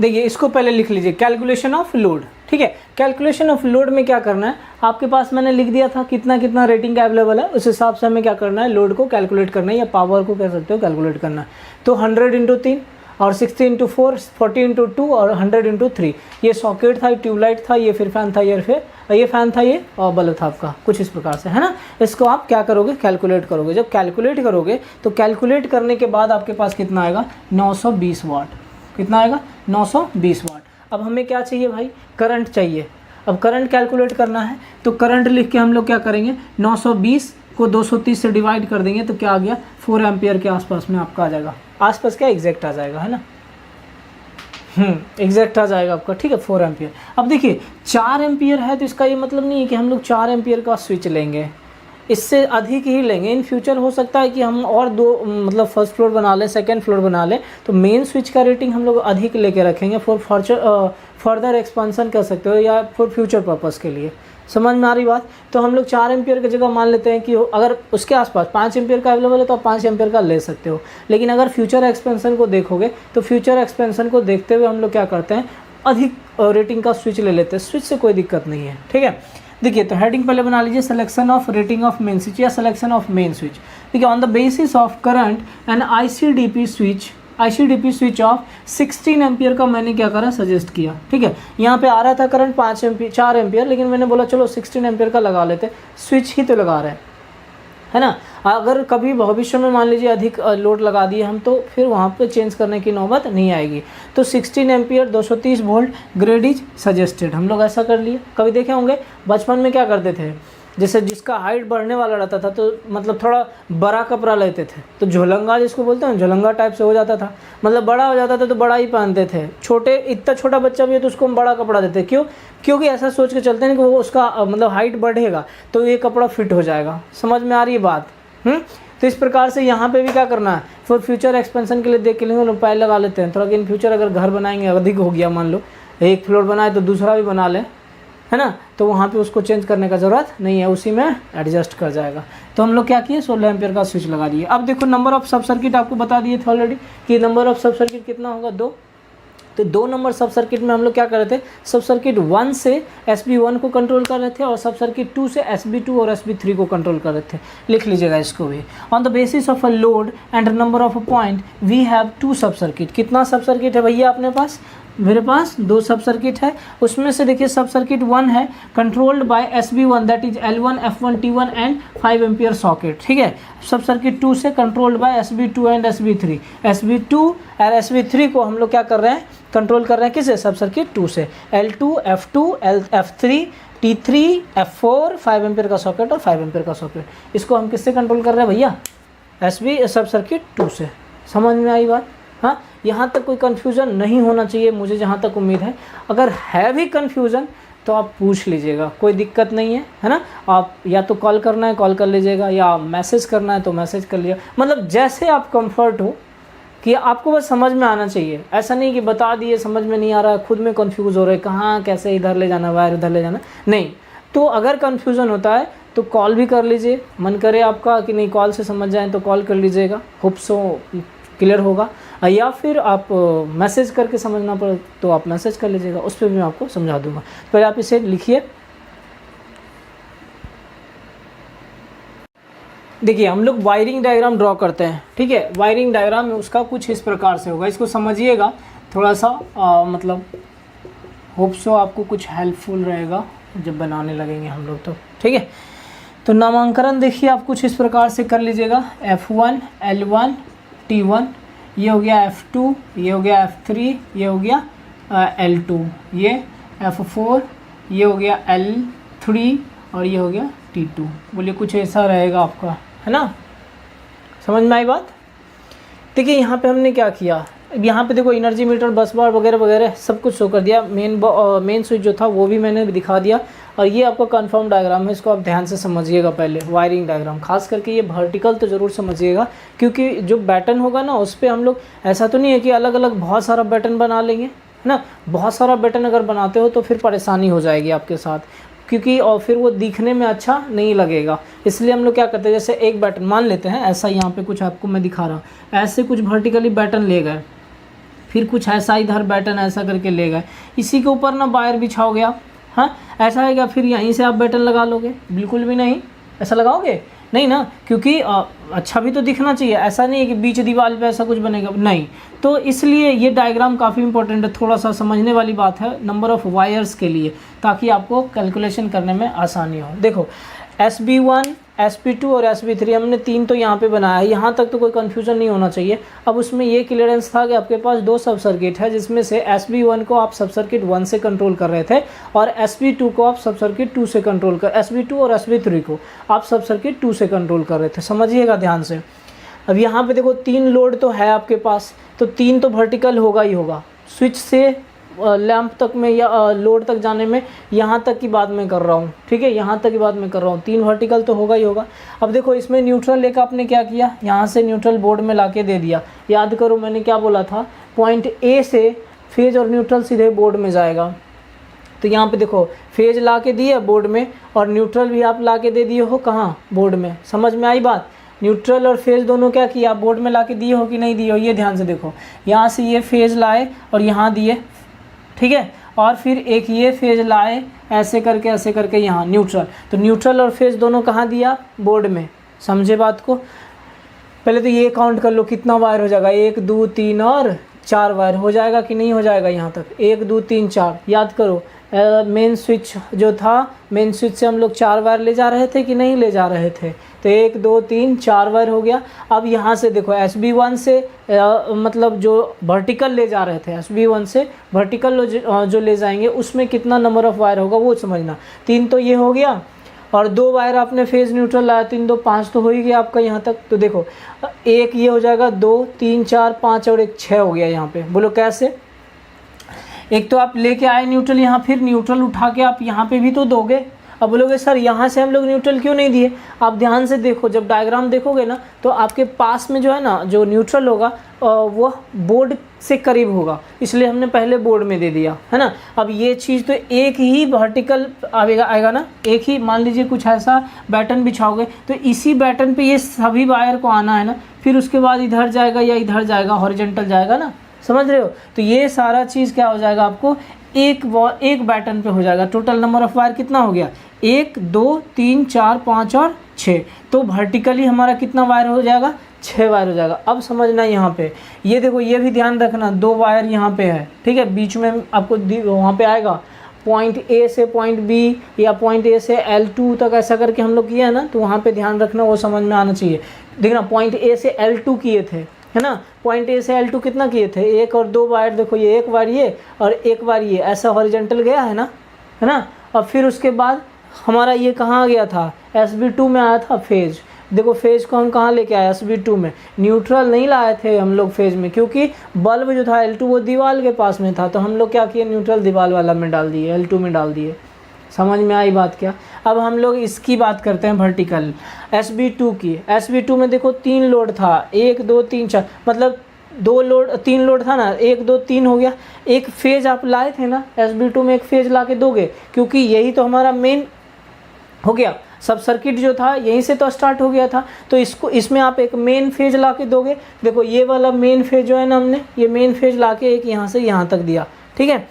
देखिए इसको पहले लिख लीजिए, कैलकुलेशन ऑफ लोड, ठीक है। कैलकुलेशन ऑफ लोड में क्या करना है, आपके पास मैंने लिख दिया था कितना कितना रेटिंग का अवेलेबल है, उस हिसाब से हमें क्या करना है, लोड को कैलकुलेट करना है, या पावर को कह सकते हो कैलकुलेट करना है। तो 100 × 3 और 60 × 4, 40 × 2 और 100 × 3। ये सॉकेट था, ट्यूबलाइट था, ये फिर फैन था, ये फैन था, ये और बल्ब था आपका, कुछ इस प्रकार से, है ना। इसको आप क्या करोगे, कैलकुलेट करोगे। जब कैलकुलेट करोगे तो कैलकुलेट करने के बाद आपके पास कितना आएगा 920 वाट। कितना आएगा 920 वाट। अब हमें क्या चाहिए भाई, करंट चाहिए। अब करंट कैलकुलेट करना है तो करंट लिख के हम लोग क्या करेंगे, 920 को 230 से डिवाइड कर देंगे तो क्या आ गया 4 एम्पियर के आसपास में आपका आ जाएगा। आसपास क्या एग्जैक्ट आ जाएगा, है ना, एग्जैक्ट आ जाएगा आपका, ठीक है 4 एम्पियर। अब देखिए 4 एम्पियर है तो इसका ये मतलब नहीं है कि हम लोग 4 एम्पियर का स्विच लेंगे, इससे अधिक ही लेंगे। इन फ्यूचर हो सकता है कि हम और दो मतलब फर्स्ट फ्लोर बना लें, सेकंड फ्लोर बना लें, तो मेन स्विच का रेटिंग हम लोग अधिक लेके रखेंगे फॉर फर्दर एक्सपेंशन कर सकते हो, या फॉर फ्यूचर पर्पस के लिए। समझ में आ रही बात? तो हम लोग 4 एम्पियर की जगह मान लेते हैं कि अगर उसके आसपास 5 एम्पियर का अवेलेबल है तो आप 5 एम्पियर का ले सकते हो। लेकिन अगर फ्यूचर एक्सपेंशन को देखोगे तो फ्यूचर एक्सपेंशन को देखते हुए हम लोग क्या करते हैं, अधिक रेटिंग का स्विच ले लेते हैं। स्विच से कोई दिक्कत नहीं है, ठीक है। देखिए तो हेडिंग पहले बना लीजिए, selection of rating of main switch या सिलेक्शन ऑफ मेन स्विच। देखिए on the basis of current and ICDP switch off 16 ampere का मैंने क्या करा, सजेस्ट किया, ठीक है। यहाँ पे आ रहा था करंट 4 एम्पियर, लेकिन मैंने बोला चलो 16 एम्पियर का लगा लेते, स्विच ही तो लगा रहे हैं, है ना। अगर कभी भविष्य में मान लीजिए अधिक लोड लगा दिए हम, तो फिर वहाँ पे चेंज करने की नौबत नहीं आएगी। तो 16 ampere 230 volt grade is suggested, हम लोग ऐसा कर लिए। कभी देखे होंगे बचपन में क्या करते थे, जैसे जिसका हाइट बढ़ने वाला रहता था तो मतलब थोड़ा बड़ा कपड़ा लेते थे, तो झोलंगा जिसको बोलते हैं, झोलंगा टाइप से हो जाता था, मतलब बड़ा हो जाता था तो बड़ा ही पहनते थे। छोटे इतना छोटा बच्चा भी है तो उसको हम बड़ा कपड़ा देते, क्यों? क्योंकि ऐसा सोच के चलते हैं कि वो उसका मतलब हाइट बढ़ेगा तो ये कपड़ा फिट हो जाएगा। समझ में आ रही है बात? तो इस प्रकार से यहाँ पे भी क्या करना है, फॉर फ्यूचर एक्सपेंशन के लिए देख के लिए पैर लगा लेते हैं थोड़ा, कि इन फ्यूचर अगर घर बनाएंगे, अधिक हो गया मान लो 1 फ्लोर बनाए तो दूसरा भी बना लें, है ना, तो वहाँ पे उसको चेंज करने का ज़रूरत नहीं है, उसी में एडजस्ट कर जाएगा। तो हम लोग क्या किए, 16 एम्पियर का स्विच लगा दिए। अब देखो नंबर ऑफ सब सर्किट आपको बता दिए थे ऑलरेडी कि नंबर ऑफ सब सर्किट कितना होगा 2। तो 2 नंबर सब सर्किट में हम लोग क्या कर रहे थे, सब सर्किट 1 से SB1 को कंट्रोल कर रहे थे और सब सर्किट 2 से SB2 और SB3 को कंट्रोल कर रहे थे। लिख लीजिएगा इसको भी। On the basis of a load and number of a point we have 2 sub circuit. कितना सब सर्किट है भैया अपने पास, मेरे पास 2 सब सर्किट है। उसमें से देखिए सब सर्किट 1 है controlled by SB1 that is L1 F1 T1 and 5 ampere socket, ठीक है। सब सर्किट 2 से controlled by SB2 and SB3। SB2 और SB3 को हम लोग क्या कर रहे हैं, कंट्रोल कर रहे हैं किसे, सब सर्किट 2 से। L2 F2 F3 T3 F4 5 ampere का सॉकेट और 5 एम्पियर का सॉकेट, इसको हम किससे कंट्रोल कर रहे हैं भैया, SB सब सर्किट 2 से। समझ में आई बात। हाँ, यहाँ तक कोई कन्फ्यूज़न नहीं होना चाहिए, मुझे जहाँ तक उम्मीद है। अगर है भी कन्फ्यूज़न तो आप पूछ लीजिएगा, कोई दिक्कत नहीं है ना। आप या तो कॉल करना है कॉल कर लीजिएगा, या मैसेज करना है तो मैसेज कर लीजिएगा, मतलब जैसे आप कंफर्ट हो, कि आपको बस समझ में आना चाहिए। ऐसा नहीं कि बता दिए समझ में नहीं आ रहा, खुद में कन्फ्यूज़ हो रहे कहाँ कैसे इधर ले जाना वायर उधर ले जाना, नहीं। तो अगर कन्फ्यूज़न होता है तो कॉल भी कर लीजिए, मन करे आपका कि नहीं कॉल से समझ जाए तो कॉल कर लीजिएगा, होप सो क्लियर होगा। या फिर आप मैसेज करके समझना पड़े तो आप मैसेज कर लीजिएगा, उस पर भी मैं आपको समझा दूंगा। पहले आप इसे लिखिए। देखिए हम लोग वायरिंग डायग्राम ड्रॉ करते हैं, ठीक है। वायरिंग डायग्राम उसका कुछ इस प्रकार से होगा, इसको समझिएगा थोड़ा सा, मतलब होप सो आपको कुछ हेल्पफुल रहेगा जब बनाने लगेंगे हम लोग तो, ठीक है। तो नामांकन देखिए आप कुछ इस प्रकार से कर लीजिएगा। F1 L1 T1, ये हो गया F2, ये हो गया F3, ये हो गया L2, ये F4, ये हो गया L3 और ये हो गया T2। बोलिए कुछ ऐसा रहेगा आपका, है ना। समझ में आई बात। देखिए यहाँ पे हमने क्या किया, यहाँ पे देखो एनर्जी मीटर बस बार वगैरह वगैरह सब कुछ शो कर दिया। मेन स्विच जो था वो भी मैंने दिखा दिया। और ये आपका कन्फर्म डायग्राम है, इसको आप ध्यान से समझिएगा पहले। वायरिंग डायग्राम खास करके ये वर्टिकल तो ज़रूर समझिएगा, क्योंकि जो बैटन होगा ना उस पर हम लोग, ऐसा तो नहीं है कि अलग अलग बहुत सारा बैटन बना लेंगे, है ना। बहुत सारा बैटन अगर बनाते हो तो फिर परेशानी हो जाएगी आपके साथ, क्योंकि और फिर वो दिखने में अच्छा नहीं लगेगा। इसलिए हम लोग क्या करते हैं, जैसे एक बैटन मान लेते हैं, ऐसा यहाँ पे कुछ आपको मैं दिखा रहा हूँ, ऐसे कुछ वर्टिकली बैटन ले गए, फिर कुछ ऐसा इधर बैटन ऐसा करके ले गए, इसी के ऊपर ना वायर बिछाओगे आप, हाँ ऐसा है क्या, फिर यहीं से आप बैटन लगा लोगे, बिल्कुल भी नहीं। ऐसा लगाओगे नहीं ना, क्योंकि अच्छा भी तो दिखना चाहिए। ऐसा नहीं है कि बीच दीवार पे ऐसा कुछ बनेगा, नहीं। तो इसलिए ये डायग्राम काफ़ी इंपॉर्टेंट है, थोड़ा सा समझने वाली बात है नंबर ऑफ़ वायर्स के लिए, ताकि आपको कैलकुलेशन करने में आसानी हो। देखो SB1 SB2 और SB3 हमने 3 तो यहाँ पे बनाया है, यहाँ तक तो कोई कन्फ्यूज़न नहीं होना चाहिए। अब उसमें ये क्लियरेंस था कि आपके पास 2 सब सर्किट है, जिसमें से SB1 को आप सब सर्किट 1 से कंट्रोल कर रहे थे और SB2 को आप सब सर्किट 2 से कंट्रोल कर, SB2 और SB3 को आप सब सर्किट 2 से कंट्रोल कर रहे थे। समझिएगा ध्यान से। अब यहाँ पे देखो 3 लोड तो है आपके पास, तो 3 तो वर्टिकल होगा ही होगा। स्विच से लैंप तक में या लोड तक जाने में, यहाँ तक की बात मैं कर रहा हूँ, ठीक है, यहाँ तक की बात मैं कर रहा हूँ, 3 वर्टिकल तो होगा ही होगा। अब देखो इसमें न्यूट्रल लेकर आपने क्या किया, यहाँ से न्यूट्रल बोर्ड में लाके दे दिया। याद करो मैंने क्या बोला था, पॉइंट A से फेज और न्यूट्रल सीधे बोर्ड में जाएगा। तो यहाँ पे देखो फेज ला के दिए बोर्ड में, और न्यूट्रल भी आप ला के दे दिए हो कहाँ, बोर्ड में। समझ में आई बात। न्यूट्रल और फेज दोनों क्या किया, बोर्ड में ला के दिए हो कि नहीं दिए हो, ये ध्यान से देखो। यहाँ से ये फेज लाए और यहाँ दिए, ठीक है, और फिर एक ये फेज लाए ऐसे करके यहाँ न्यूट्रल। तो न्यूट्रल और फेज दोनों कहाँ दिया, बोर्ड में। समझे बात को। पहले तो ये काउंट कर लो कितना वायर हो जाएगा, 1 2 3 और 4 वायर हो जाएगा कि नहीं हो जाएगा, यहाँ तक 1 2 3 4। याद करो मेन स्विच जो था, मेन स्विच से हम लोग 4 वायर ले जा रहे थे कि नहीं ले जा रहे थे, तो 1 2 3 4 वायर हो गया। अब यहाँ से देखो SB1 से मतलब जो वर्टिकल ले जा रहे थे, SB1 से वर्टिकल जो ले जाएंगे उसमें कितना नंबर ऑफ़ वायर होगा वो समझना। 3 तो ये हो गया, और 2 वायर आपने फेज न्यूट्रल लाया, 3 2 5 तो हो ही गया आपका यहाँ तक। तो देखो 1 ये हो जाएगा, 2 3 4 5 और 1 6 हो गया यहाँ पे। बोलो कैसे। एक तो आप लेके आए न्यूट्रल यहाँ, फिर न्यूट्रल उठा के आप यहाँ पे भी तो दोगे। अब बोलोगे सर यहाँ से हम लोग न्यूट्रल क्यों नहीं दिए। आप ध्यान से देखो, जब डायग्राम देखोगे ना तो आपके पास में जो है ना, जो न्यूट्रल होगा वो बोर्ड से करीब होगा, इसलिए हमने पहले बोर्ड में दे दिया, है ना। अब ये चीज़ तो एक ही वर्टिकल आएगा ना, एक ही मान लीजिए कुछ ऐसा बैटन बिछाओगे तो इसी बैटन पे ये सभी वायर को आना है ना, फिर उसके बाद इधर जाएगा या इधर जाएगा, हॉरिजॉन्टल जाएगा ना, समझ रहे हो। तो ये सारा चीज़ क्या हो जाएगा आपको एक बैटन पे हो जाएगा। टोटल नंबर ऑफ वायर कितना हो गया, 1 2 3 4 5 और 6। तो वर्टिकली हमारा कितना वायर हो जाएगा, 6 वायर हो जाएगा। अब समझना यहाँ पे ये देखो, ये भी ध्यान रखना, 2 वायर यहाँ पे है, ठीक है। बीच में आपको वहाँ पे आएगा पॉइंट ए से पॉइंट बी या पॉइंट ए से L2 तक, ऐसा करके हम लोग किए हैं ना, तो वहाँ पे ध्यान रखना, वो समझ में आना चाहिए। देखना पॉइंट ए से L2 किए थे, है ना, पॉइंट ए से L2 कितना किए थे, 1 और 2 वायर, देखो ये 1 वायर ये और 1 वायर ये, ऐसा हॉरिजॉन्टल गया है ना। और फिर उसके बाद हमारा ये कहाँ गया था, SB2 में आया था फेज। देखो फेज को हम कहाँ लेके आए, SB2 में। न्यूट्रल नहीं लाए थे हम लोग फेज में, क्योंकि बल्ब जो था L2 वो दीवार के पास में था, तो हम लोग क्या किए, न्यूट्रल दीवार वाला में डाल दिए, L2 में डाल दिए। समझ में आई बात क्या। अब हम लोग इसकी बात करते हैं वर्टिकल SB2 की। SB2 में देखो 3 लोड था, 1 2 3 4, मतलब 3 लोड था ना, 1 2 3 हो गया। एक फेज आप लाए थे ना SB2 में, एक फेज ला के दोगे, क्योंकि यही तो हमारा मेन हो गया। सब सर्किट जो था यहीं से तो स्टार्ट हो गया था, तो इसमें आप एक मेन फेज ला के दोगे। देखो ये वाला मेन फेज जो है ना, हमने ये मेन फेज ला के एक यहाँ से यहाँ तक दिया, ठीक है।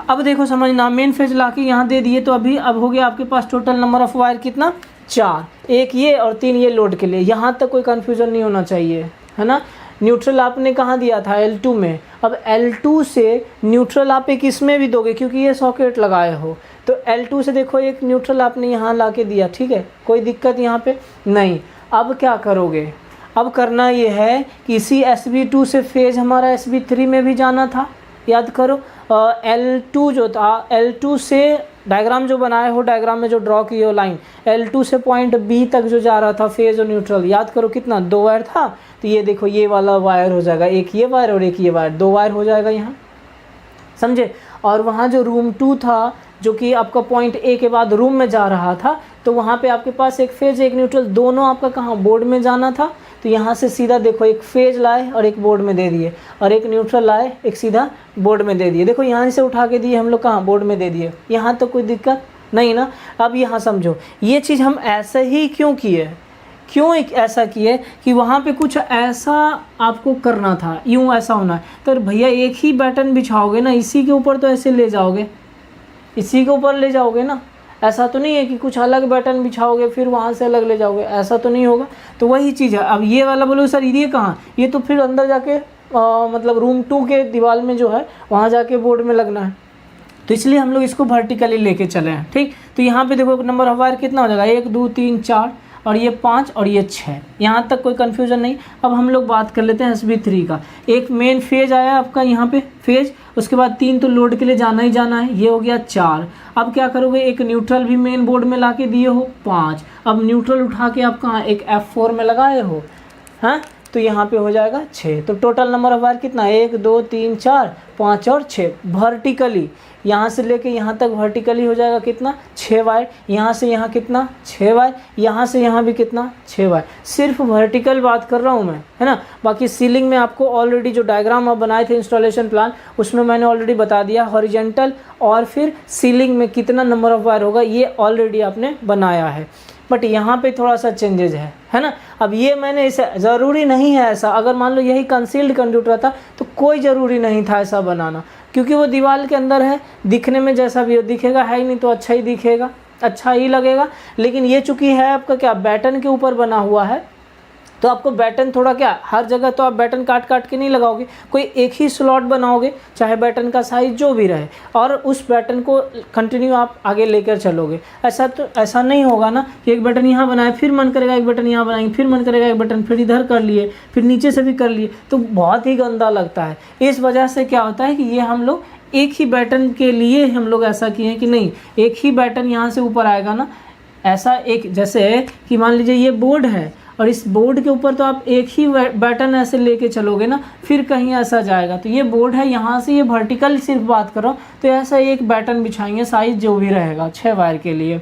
अब देखो समझना, मेन फेज ला के यहाँ दे दिए, तो अब हो गया आपके पास टोटल नंबर ऑफ वायर कितना, 4, 1 ये और 3 ये लोड के लिए। यहाँ तक कोई कन्फ्यूज़न नहीं होना चाहिए, है ना। न्यूट्रल आपने कहाँ दिया था, L2 में। अब L2 से न्यूट्रल आप एक इसमें भी दोगे, क्योंकि ये सॉकेट लगाए हो, तो L2 से देखो एक न्यूट्रल आपने यहाँ ला के दिया, ठीक है, कोई दिक्कत यहाँ पे नहीं। अब क्या करोगे, अब करना ये है कि इसी SB2 से फेज हमारा SB3 में भी जाना था, याद करो। L2 जो था, L2 से डायग्राम जो बनाए हो, डायग्राम में जो ड्रॉ की हो लाइन, L2 से पॉइंट B तक जो जा रहा था फेज और न्यूट्रल, याद करो कितना, 2 वायर था। तो ये देखो ये वाला वायर हो जाएगा, एक ये वायर और एक ये वायर, 2 वायर हो जाएगा यहाँ, समझे। और वहाँ जो रूम 2 था, जो कि आपका पॉइंट A के बाद रूम में जा रहा था, तो वहाँ पे आपके पास एक फेज एक न्यूट्रल, दोनों आपका कहाँ, बोर्ड में जाना था। तो यहाँ से सीधा देखो एक फेज लाए और एक बोर्ड में दे दिए, और एक न्यूट्रल लाए एक सीधा बोर्ड में दे दिए। देखो यहाँ से उठा के दिए हम लोग, कहाँ, बोर्ड में दे दिए। यहाँ तो कोई दिक्कत नहीं ना। अब यहाँ समझो ये चीज़ हम ऐसे ही क्यों किए, क्यों ऐसा किए कि वहाँ पे कुछ ऐसा आपको करना था, यूँ ऐसा होना है। तो भैया एक ही बैटन बिछाओगे ना, इसी के ऊपर तो ऐसे ले जाओगे, इसी के ऊपर ले जाओगे ना। ऐसा तो नहीं है कि कुछ अलग बैटन बिछाओगे फिर वहाँ से अलग ले जाओगे, ऐसा तो नहीं होगा। तो वही चीज़ है। अब ये वाला बोलो सर ये कहाँ, ये तो फिर अंदर जाके मतलब रूम 2 के दीवार में जो है वहाँ जाके बोर्ड में लगना है, तो इसलिए हम लोग इसको वर्टिकली लेके चले हैं, ठीक। तो यहाँ पे देखो नंबर ऑफ वायर कितना हो जाएगा, 1 2 3 4 और ये 5 और ये 6, यहाँ तक कोई कन्फ्यूज़न नहीं। अब हम लोग बात कर लेते हैं SB3 का। एक मेन फेज आया आपका यहाँ पे फेज, उसके बाद 3 तो लोड के लिए जाना ही जाना है, ये हो गया 4। अब क्या करोगे, एक न्यूट्रल भी मेन बोर्ड में ला के दिए हो, 5। अब न्यूट्रल उठा के आप कहाँ, एक F4 में लगाए हो, हाँ, तो यहाँ पे हो जाएगा 6। तो टोटल नंबर ऑफ वायर कितना, 1 2 3 4 5 और 6 वर्टिकली। यहाँ से लेके यहाँ तक वर्टिकली हो जाएगा कितना, 6 वायर। यहाँ से यहाँ कितना, 6 वायर। यहाँ से यहाँ भी कितना, 6 वायर। सिर्फ वर्टिकल बात कर रहा हूँ मैं, है ना। बाकी सीलिंग में आपको ऑलरेडी जो डायग्राम आप बनाए थे इंस्टॉलेशन प्लान, उसमें मैंने ऑलरेडी बता दिया हॉरिजॉन्टल और फिर सीलिंग में कितना नंबर ऑफ वायर होगा, ये ऑलरेडी आपने बनाया है। बट यहाँ पे थोड़ा सा चेंजेज है ना। अब ये मैंने इसे ज़रूरी नहीं है ऐसा, अगर मान लो यही कंसील्ड कंडक्टर था तो कोई ज़रूरी नहीं था ऐसा बनाना, क्योंकि वो दीवार के अंदर है, दिखने में जैसा भी हो दिखेगा, है ही नहीं तो अच्छा ही दिखेगा, अच्छा ही लगेगा। लेकिन ये चूँकि है आपका क्या, बैटन के ऊपर बना हुआ है, तो आपको बैटन थोड़ा क्या, हर जगह तो आप बैटन काट काट के नहीं लगाओगे, कोई एक ही स्लॉट बनाओगे, चाहे बैटन का साइज जो भी रहे, और उस बैटन को कंटिन्यू आप आगे लेकर चलोगे। ऐसा नहीं होगा ना कि एक बटन यहाँ बनाए फिर मन करेगा एक बटन यहाँ बनाएंगे, फिर मन करेगा एक बटन फिर इधर कर लिए, फिर नीचे से भी कर लिए, तो बहुत ही गंदा लगता है। इस वजह से क्या होता है कि ये हम लोग एक ही बैटन के लिए हम लोग ऐसा किए हैं कि नहीं, एक ही बैटन यहाँ से ऊपर आएगा ना, ऐसा एक, जैसे कि मान लीजिए ये बोर्ड है और इस बोर्ड के ऊपर तो आप एक ही बैटन ऐसे लेके चलोगे ना, फिर कहीं ऐसा जाएगा। तो ये बोर्ड है, यहाँ से ये वर्टिकल सिर्फ बात कर रहा हूँ, तो ऐसा एक बैटन बिछाएंगे, साइज जो भी रहेगा 6 वायर के लिए।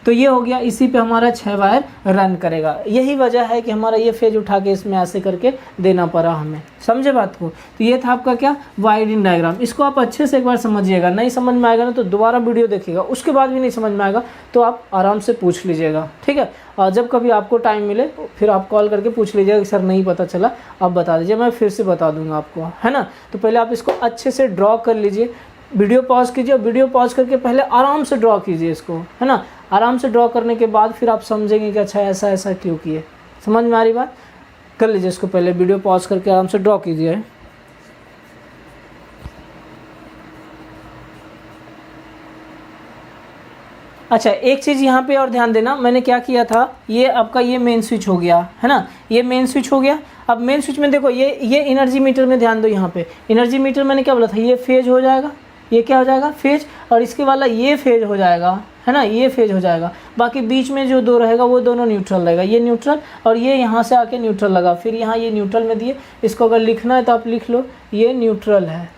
तो ये हो गया, इसी पे हमारा 6 वायर रन करेगा। यही वजह है कि हमारा ये फेज उठा के इसमें ऐसे करके देना पड़ा हमें, समझे बात को। तो ये था आपका क्या, वायरिंग डायग्राम। इसको आप अच्छे से एक बार समझिएगा, नहीं समझ में आएगा ना तो दोबारा वीडियो देखिएगा, उसके बाद भी नहीं समझ में आएगा तो आप आराम से पूछ लीजिएगा, ठीक है। और जब कभी आपको टाइम मिले फिर आप कॉल करके पूछ लीजिएगा कि सर नहीं पता चला, आप बता दीजिए, मैं फिर से बता दूंगा आपको, है ना। तो पहले आप इसको अच्छे से ड्रॉ कर लीजिए, वीडियो पॉज कीजिए, वीडियो पॉज करके पहले आराम से ड्रॉ कीजिए इसको, है ना। आराम से ड्रॉ करने के बाद फिर आप समझेंगे कि अच्छा ऐसा ऐसा क्यों किए, समझ में आ रही बात। कर लीजिए इसको, पहले वीडियो पॉज करके आराम से ड्रॉ कीजिए। अच्छा, एक चीज़ यहाँ पे और ध्यान देना, मैंने क्या किया था, ये आपका ये मेन स्विच हो गया, है ना, ये मेन स्विच हो गया। अब मेन स्विच में देखो ये एनर्जी मीटर में ध्यान दो, यहाँ पे एनर्जी मीटर मैंने क्या बोला था, ये फेज हो जाएगा, ये क्या हो जाएगा, फेज, और इसके वाला ये फेज हो जाएगा, है ना, ये फेज हो जाएगा। बाकी बीच में जो दो रहेगा वो दोनों न्यूट्रल रहेगा, ये न्यूट्रल और ये यहाँ से आके न्यूट्रल लगा, फिर यहाँ ये न्यूट्रल में दिए। इसको अगर लिखना है तो आप लिख लो, ये न्यूट्रल है,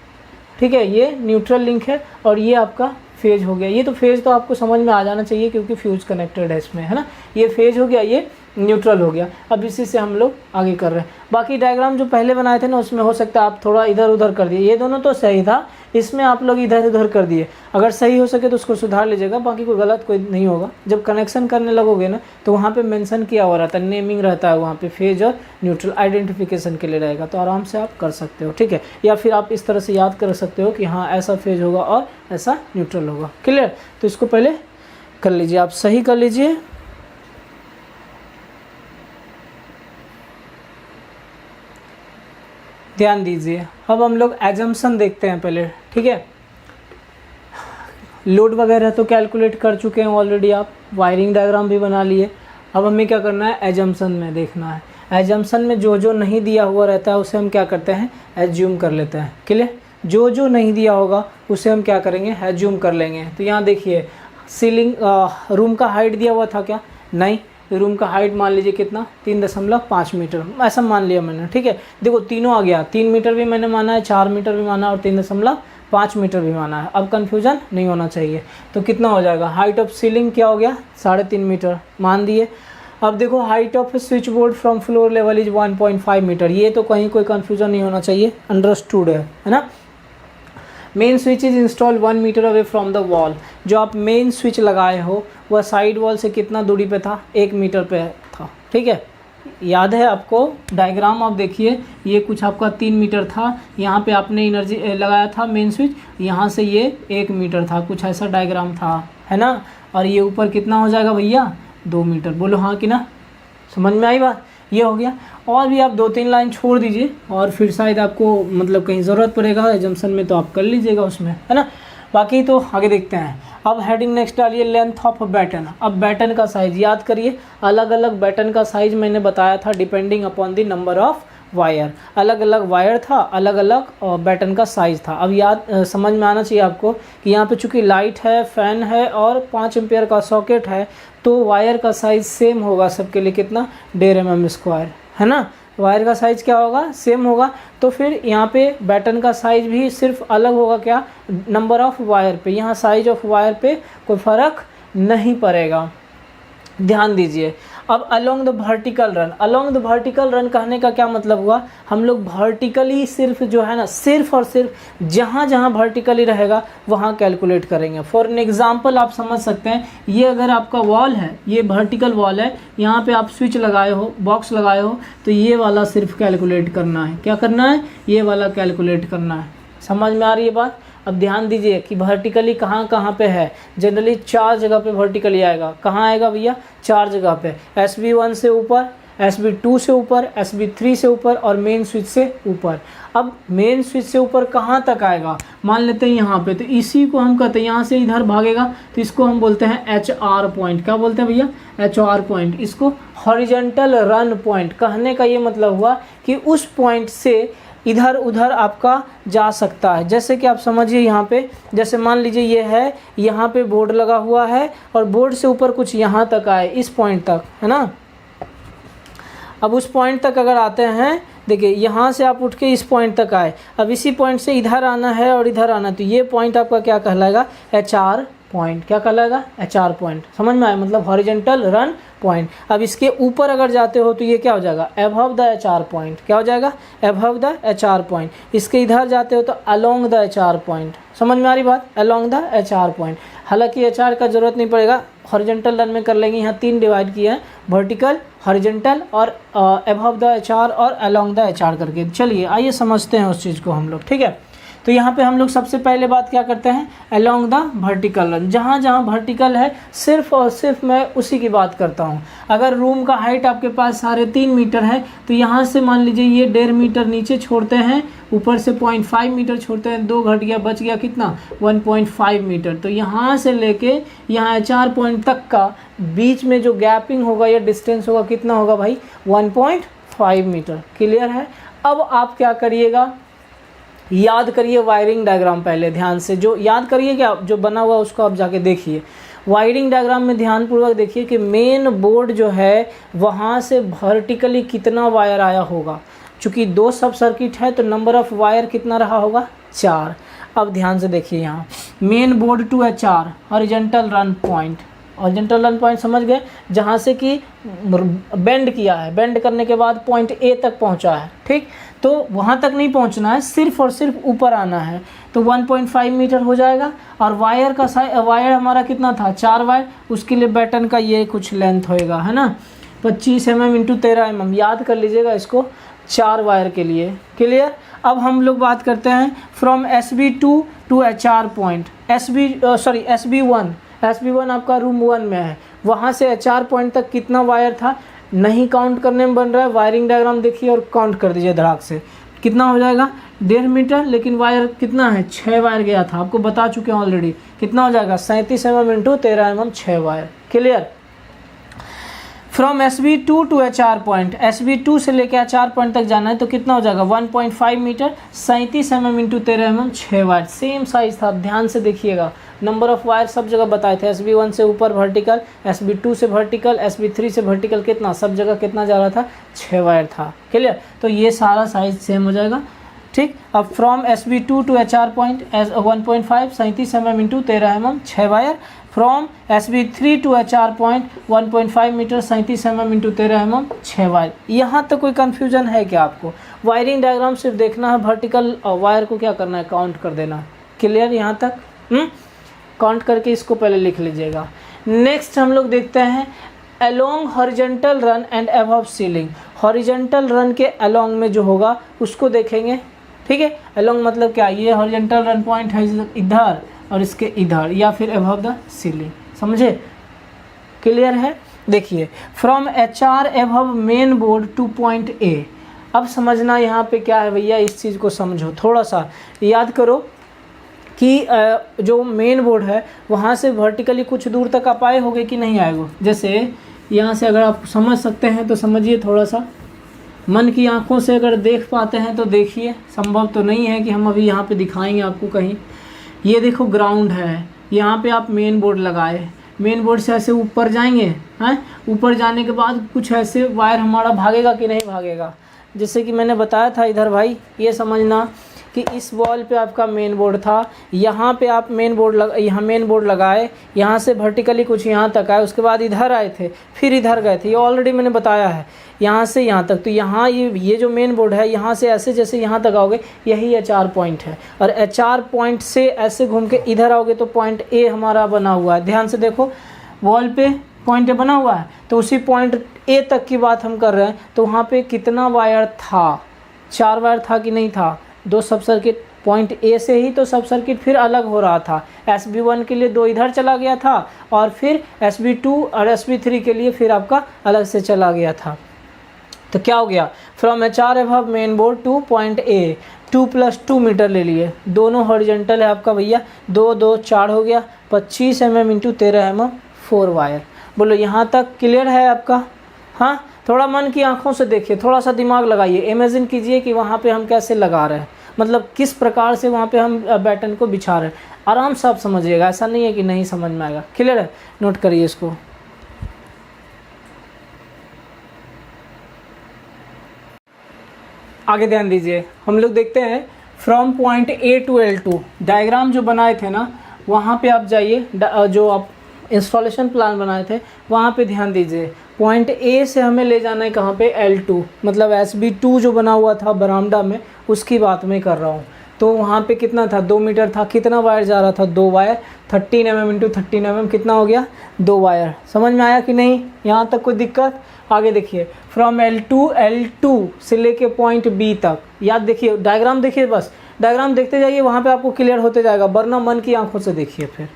ठीक है, ये न्यूट्रल लिंक है और ये आपका फेज हो गया। ये तो फेज तो आपको समझ में आ जाना चाहिए क्योंकि फ्यूज कनेक्टेड है इसमें, है ना। ये फेज हो गया, ये न्यूट्रल हो गया। अब इसी से हम लोग आगे कर रहे हैं। बाकी डायग्राम जो पहले बनाए थे ना उसमें हो सकता है आप थोड़ा इधर उधर कर दिए, ये दोनों तो सही था, इसमें आप लोग इधर उधर कर दिए। अगर सही हो सके तो उसको सुधार लीजिएगा, बाकी कोई गलत कोई नहीं होगा। जब कनेक्शन करने लगोगे ना तो वहाँ पे मेंशन किया हुआ रहता है, नेमिंग रहता है वहाँ पे, फेज और न्यूट्रल आइडेंटिफिकेशन के लिए रहेगा, तो आराम से आप कर सकते हो, ठीक है। या फिर आप इस तरह से याद कर सकते हो कि हाँ ऐसा फेज होगा और ऐसा न्यूट्रल होगा, क्लियर। तो इसको पहले कर लीजिए, आप सही कर लीजिए। ध्यान दीजिए, अब हम लोग एजम्पशन देखते हैं पहले, ठीक है। लोड वगैरह तो कैलकुलेट कर चुके हैं ऑलरेडी आप, वायरिंग डायग्राम भी बना लिए। अब हमें क्या करना है, एजम्पशन में देखना है। एजम्पशन में जो जो नहीं दिया हुआ रहता है उसे हम क्या करते हैं, एज्यूम कर लेते हैं, क्लियर। जो जो नहीं दिया होगा उसे हम क्या करेंगे, एज्यूम कर लेंगे। तो यहाँ देखिए सीलिंग रूम का हाइट दिया हुआ था क्या, नहीं, रूम का हाइट मान लीजिए कितना, 3.5 मीटर ऐसा मान लिया मैंने, ठीक है। देखो तीनों आ गया, 3 मीटर भी मैंने माना है, 4 मीटर भी माना और 3.5 मीटर भी माना है। अब कन्फ्यूजन नहीं होना चाहिए। तो कितना हो जाएगा, हाइट ऑफ सीलिंग क्या हो गया, 3.5 मीटर मान दिए। अब देखो height of switch board from floor level is 1.5 metre, ये तो कहीं कोई कन्फ्यूजन नहीं होना चाहिए, अंडरस्टूड है ना। Main switch is install 1 metre away from the wall, जो आप मेन स्विच लगाए हो वह साइड वॉल से कितना दूरी पे था, 1 मीटर पे था, ठीक है। याद है आपको, डायग्राम आप देखिए, ये कुछ आपका 3 मीटर था, यहाँ पे आपने एनर्जी लगाया था मेन स्विच, यहाँ से ये 1 मीटर था, कुछ ऐसा डायग्राम था, है ना। और ये ऊपर कितना हो जाएगा भैया, 2 मीटर, बोलो हाँ कि ना, समझ में आई बात। ये हो गया। और भी आप 2-3 लाइन छोड़ दीजिए और फिर शायद आपको मतलब कहीं ज़रूरत पड़ेगा एजम्पशन में तो आप कर लीजिएगा उसमें, है ना। बाकी तो आगे देखते हैं। अब हेडिंग नेक्स्ट डालिए, लेंथ ऑफ बैटन। अब बैटन का साइज़ याद करिए, अलग अलग बैटन का साइज़ मैंने बताया था depending upon the number of wire, अलग अलग वायर था, अलग अलग बैटन का साइज़ था। अब याद समझ में आना चाहिए आपको कि यहाँ पे चूँकि लाइट है, फ़ैन है और 5 एम्पियर का सॉकेट है, तो वायर का साइज़ सेम होगा सबके लिए, कितना, 1.5 mm², है ना। वायर का साइज़ क्या होगा, सेम होगा। तो फिर यहाँ पे बैटन का साइज़ भी सिर्फ अलग होगा, क्या, नंबर ऑफ़ वायर पे, यहाँ साइज ऑफ वायर पे कोई फ़र्क नहीं पड़ेगा, ध्यान दीजिए। अब along the vertical run, along the vertical run कहने का क्या मतलब हुआ, हम लोग वर्टिकली सिर्फ जो है ना, सिर्फ और सिर्फ जहाँ जहाँ वर्टिकली रहेगा वहाँ कैलकुलेट करेंगे। फॉर एन एग्जांपल आप समझ सकते हैं, ये अगर आपका वॉल है, ये वर्टिकल वॉल है, यहाँ पे आप स्विच लगाए हो, बॉक्स लगाए हो, तो ये वाला सिर्फ कैलकुलेट करना है। क्या करना है, ये वाला कैलकुलेट करना है। समझ में आ रही है बात। अब ध्यान दीजिए कि वर्टिकली कहाँ कहाँ पे है, जनरली 4 जगह पे वर्टिकली आएगा। कहाँ आएगा भैया, 4 जगह पे, SB1 से ऊपर, SB2 से ऊपर, SB3 से ऊपर और मेन स्विच से ऊपर। अब मेन स्विच से ऊपर कहाँ तक आएगा, मान लेते हैं यहाँ पे, तो इसी को हम कहते हैं, यहाँ से इधर भागेगा तो इसको हम बोलते हैं HR पॉइंट। क्या बोलते हैं भैया, HR पॉइंट। इसको हॉरिजॉन्टल रन पॉइंट, कहने का ये मतलब हुआ कि उस पॉइंट से इधर उधर आपका जा सकता है। जैसे कि आप समझिए, यहाँ पे जैसे मान लीजिए ये है, यहाँ पे बोर्ड लगा हुआ है और बोर्ड से ऊपर कुछ यहाँ तक आए, इस पॉइंट तक, है ना। अब उस पॉइंट तक अगर आते हैं, देखिए यहाँ से आप उठ के इस पॉइंट तक आए, अब इसी पॉइंट से इधर आना है और इधर आना, तो ये पॉइंट आपका क्या कहलाएगा, HR पॉइंट, क्या कहलाएगा, HR पॉइंट। समझ में आया, मतलब हॉरिजॉन्टल रन पॉइंट। अब इसके ऊपर अगर जाते हो तो ये क्या हो जाएगा, अबव द HR पॉइंट। क्या हो जाएगा, अबव द HR पॉइंट। इसके इधर जाते हो तो अलोंग द HR पॉइंट। समझ में आ रही बात, अलोंग द HR पॉइंट। हालांकि HR का जरूरत नहीं पड़ेगा, हॉरिजॉन्टल रन में कर लेंगे। यहाँ 3 डिवाइड किया है, वर्टिकल, हॉरिजॉन्टल और अबव द HR और अलोंग द HR करके। चलिए आइए समझते हैं उस चीज़ को हम लोग, ठीक है। तो यहाँ पे हम लोग सबसे पहले बात क्या करते हैं, अलोंग द वर्टिकल रन। जहाँ जहाँ वर्टिकल है सिर्फ और सिर्फ मैं उसी की बात करता हूँ। अगर रूम का हाइट आपके पास 3.5 मीटर है तो यहाँ से मान लीजिए ये 1.5 मीटर नीचे छोड़ते हैं, ऊपर से 0.5 मीटर छोड़ते हैं, 2 घट गया, बच गया कितना, 1.5 मीटर। तो यहाँ से लेके यहाँ HR पॉइंट तक का बीच में जो गैपिंग होगा या डिस्टेंस होगा कितना होगा भाई, 1.5 मीटर। क्लियर है। अब आप क्या करिएगा, याद करिए वायरिंग डायग्राम पहले ध्यान से, जो याद करिए क्या जो बना हुआ उसको आप जाके देखिए। वायरिंग डायग्राम में ध्यानपूर्वक देखिए कि मेन बोर्ड जो है वहाँ से वर्टिकली कितना वायर आया होगा। चूँकि 2 सब सर्किट है तो नंबर ऑफ़ वायर कितना रहा होगा, 4। अब ध्यान से देखिए, यहाँ main board to HR horizontal run point. Horizontal run point समझ गए, जहाँ से कि बेंड किया है, बेंड करने के बाद पॉइंट A तक पहुँचा है, ठीक। तो वहाँ तक नहीं पहुँचना है, सिर्फ और सिर्फ ऊपर आना है। तो 1.5 मीटर हो जाएगा। और वायर का वायर हमारा कितना था, 4 वायर। उसके लिए बैटन का ये कुछ लेंथ होएगा, है ना, 25 mm × 13 mm। याद कर लीजिएगा इसको, 4 वायर के लिए। क्लियर। अब हम लोग बात करते हैं from SB2 to HR point. SB1 आपका रूम 1 में है, वहाँ से HR पॉइंट तक कितना वायर था, नहीं काउंट करने में बन रहा है। वायरिंग डायग्राम देखिए और काउंट कर दीजिए धड़ाक से, कितना हो जाएगा, 1.5 मीटर। लेकिन वायर कितना है, 6 वायर गया था, आपको बता चुके हैं ऑलरेडी। कितना हो जाएगा, 37 mm × 13 mm, 6 wire. Clear. From SB2 to HR point, SB2 से लेकर HR पॉइंट तक जाना है तो कितना हो जाएगा, 1.5 metre, 37 mm × 13 mm, 6 wire. Same size था, ध्यान से देखिएगा। नंबर ऑफ़ वायर सब जगह बताए थे, SB1 से ऊपर वर्टिकल, SB2 से वर्टिकल, SB3 से वर्टिकल, कितना सब जगह कितना जा रहा था, 6 वायर था। क्लियर। तो ये सारा साइज सेम हो जाएगा, ठीक। अब from SB2 to HR point 1.5, 37 mm × 13 mm, 6 wire. From SB3 to HR point 1.5 metre, 37 mm × 13 mm, 6 wire. यहाँ तक कोई कन्फ्यूजन है क्या आपको? वायरिंग डायग्राम सिर्फ देखना है, वर्टिकल वायर को क्या करना है, काउंट कर देना। क्लियर यहाँ तक? काउंट करके इसको पहले लिख लीजिएगा। नेक्स्ट हम लोग देखते हैं along horizontal run and above ceiling. Horizontal run के अलोंग में जो होगा उसको देखेंगे, ठीक है। अलोंग मतलब क्या, ये हॉरिजॉन्टल रन पॉइंट है इधर और इसके इधर, या फिर अबव द सीलिंग। समझे? क्लियर है? देखिए from HR above main board to point A। अब समझना यहाँ पे क्या है भैया, इस चीज़ को समझो, थोड़ा सा याद करो कि जो मेन बोर्ड है वहाँ से वर्टिकली कुछ दूर तक आप आए होगे कि नहीं आए हो। जैसे यहाँ से अगर आप समझ सकते हैं तो समझिए, थोड़ा सा मन की आंखों से अगर देख पाते हैं तो देखिए। संभव तो नहीं है कि हम अभी यहाँ पे दिखाएंगे आपको कहीं। ये देखो ग्राउंड है, यहाँ पे आप मेन बोर्ड लगाए, मेन बोर्ड से ऐसे ऊपर जाएंगे हैं, ऊपर जाने के बाद कुछ ऐसे वायर हमारा भागेगा कि नहीं भागेगा। जैसे कि मैंने बताया था इधर भाई, ये समझना कि इस वॉल पे आपका मेन बोर्ड था, यहाँ पे आप मेन बोर्ड लगाए, यहाँ से वर्टिकली कुछ यहाँ तक आए, उसके बाद इधर आए थे, फिर इधर गए थे। ये ऑलरेडी मैंने बताया है, यहाँ से यहाँ तक। तो यहाँ ये जो मेन बोर्ड है, यहाँ से ऐसे जैसे यहाँ तक आओगे यही HR पॉइंट है, और HR पॉइंट से ऐसे घूम के इधर आओगे तो पॉइंट A हमारा बना हुआ है। ध्यान से देखो, वॉल पे पॉइंट A बना हुआ है, तो उसी पॉइंट A तक की बात हम कर रहे हैं। तो वहाँ पे कितना वायर था, 4 वायर था कि नहीं था? 2 सब सर्किट, पॉइंट A से ही तो सब सर्किट फिर अलग हो रहा था। SB1 के लिए 2 इधर चला गया था, और फिर SB2 और SB3 के लिए फिर आपका अलग से चला गया था। तो क्या हो गया, from HR above main board to point A, 2 + 2 metre ले लिए। दोनों हॉरिजॉन्टल है आपका भैया, 2 2 4 हो गया, 25 mm × 13 mm, 4 वायर। बोलो यहाँ तक क्लियर है आपका? हाँ, थोड़ा मन की आंखों से देखिए, थोड़ा सा दिमाग लगाइए, इमेजिन कीजिए कि वहाँ पे हम कैसे लगा रहे हैं, मतलब किस प्रकार से वहाँ पे हम बैटन को बिछा रहे हैं। आराम से आप समझिएगा, ऐसा नहीं है कि नहीं समझ में आएगा। क्लियर है? नोट करिए इसको। आगे ध्यान दीजिए, हम लोग देखते हैं from point A to L2। Diagram जो बनाए थे ना, वहाँ पे आप जाइए, जो आप इंस्टॉलेशन प्लान बनाए थे वहाँ पे ध्यान दीजिए। पॉइंट ए से हमें ले जाना है कहाँ पे, L2, मतलब SB2 जो बना हुआ था बरामदा में, उसकी बात मैं कर रहा हूँ। तो वहाँ पे कितना था, 2 मीटर था। कितना वायर जा रहा था, 2 वायर, 13 mm × 13 mm कितना हो गया, 2 वायर। समझ में आया कि नहीं, यहाँ तक कोई दिक्कत? आगे देखिए, फ्रॉम L2 से लेके पॉइंट B तक, याद देखिए, डायग्राम देखिए, बस डायग्राम देखते जाइए, वहाँ पे आपको क्लियर होते जाएगा, वरना मन की आंखों से देखिए, फिर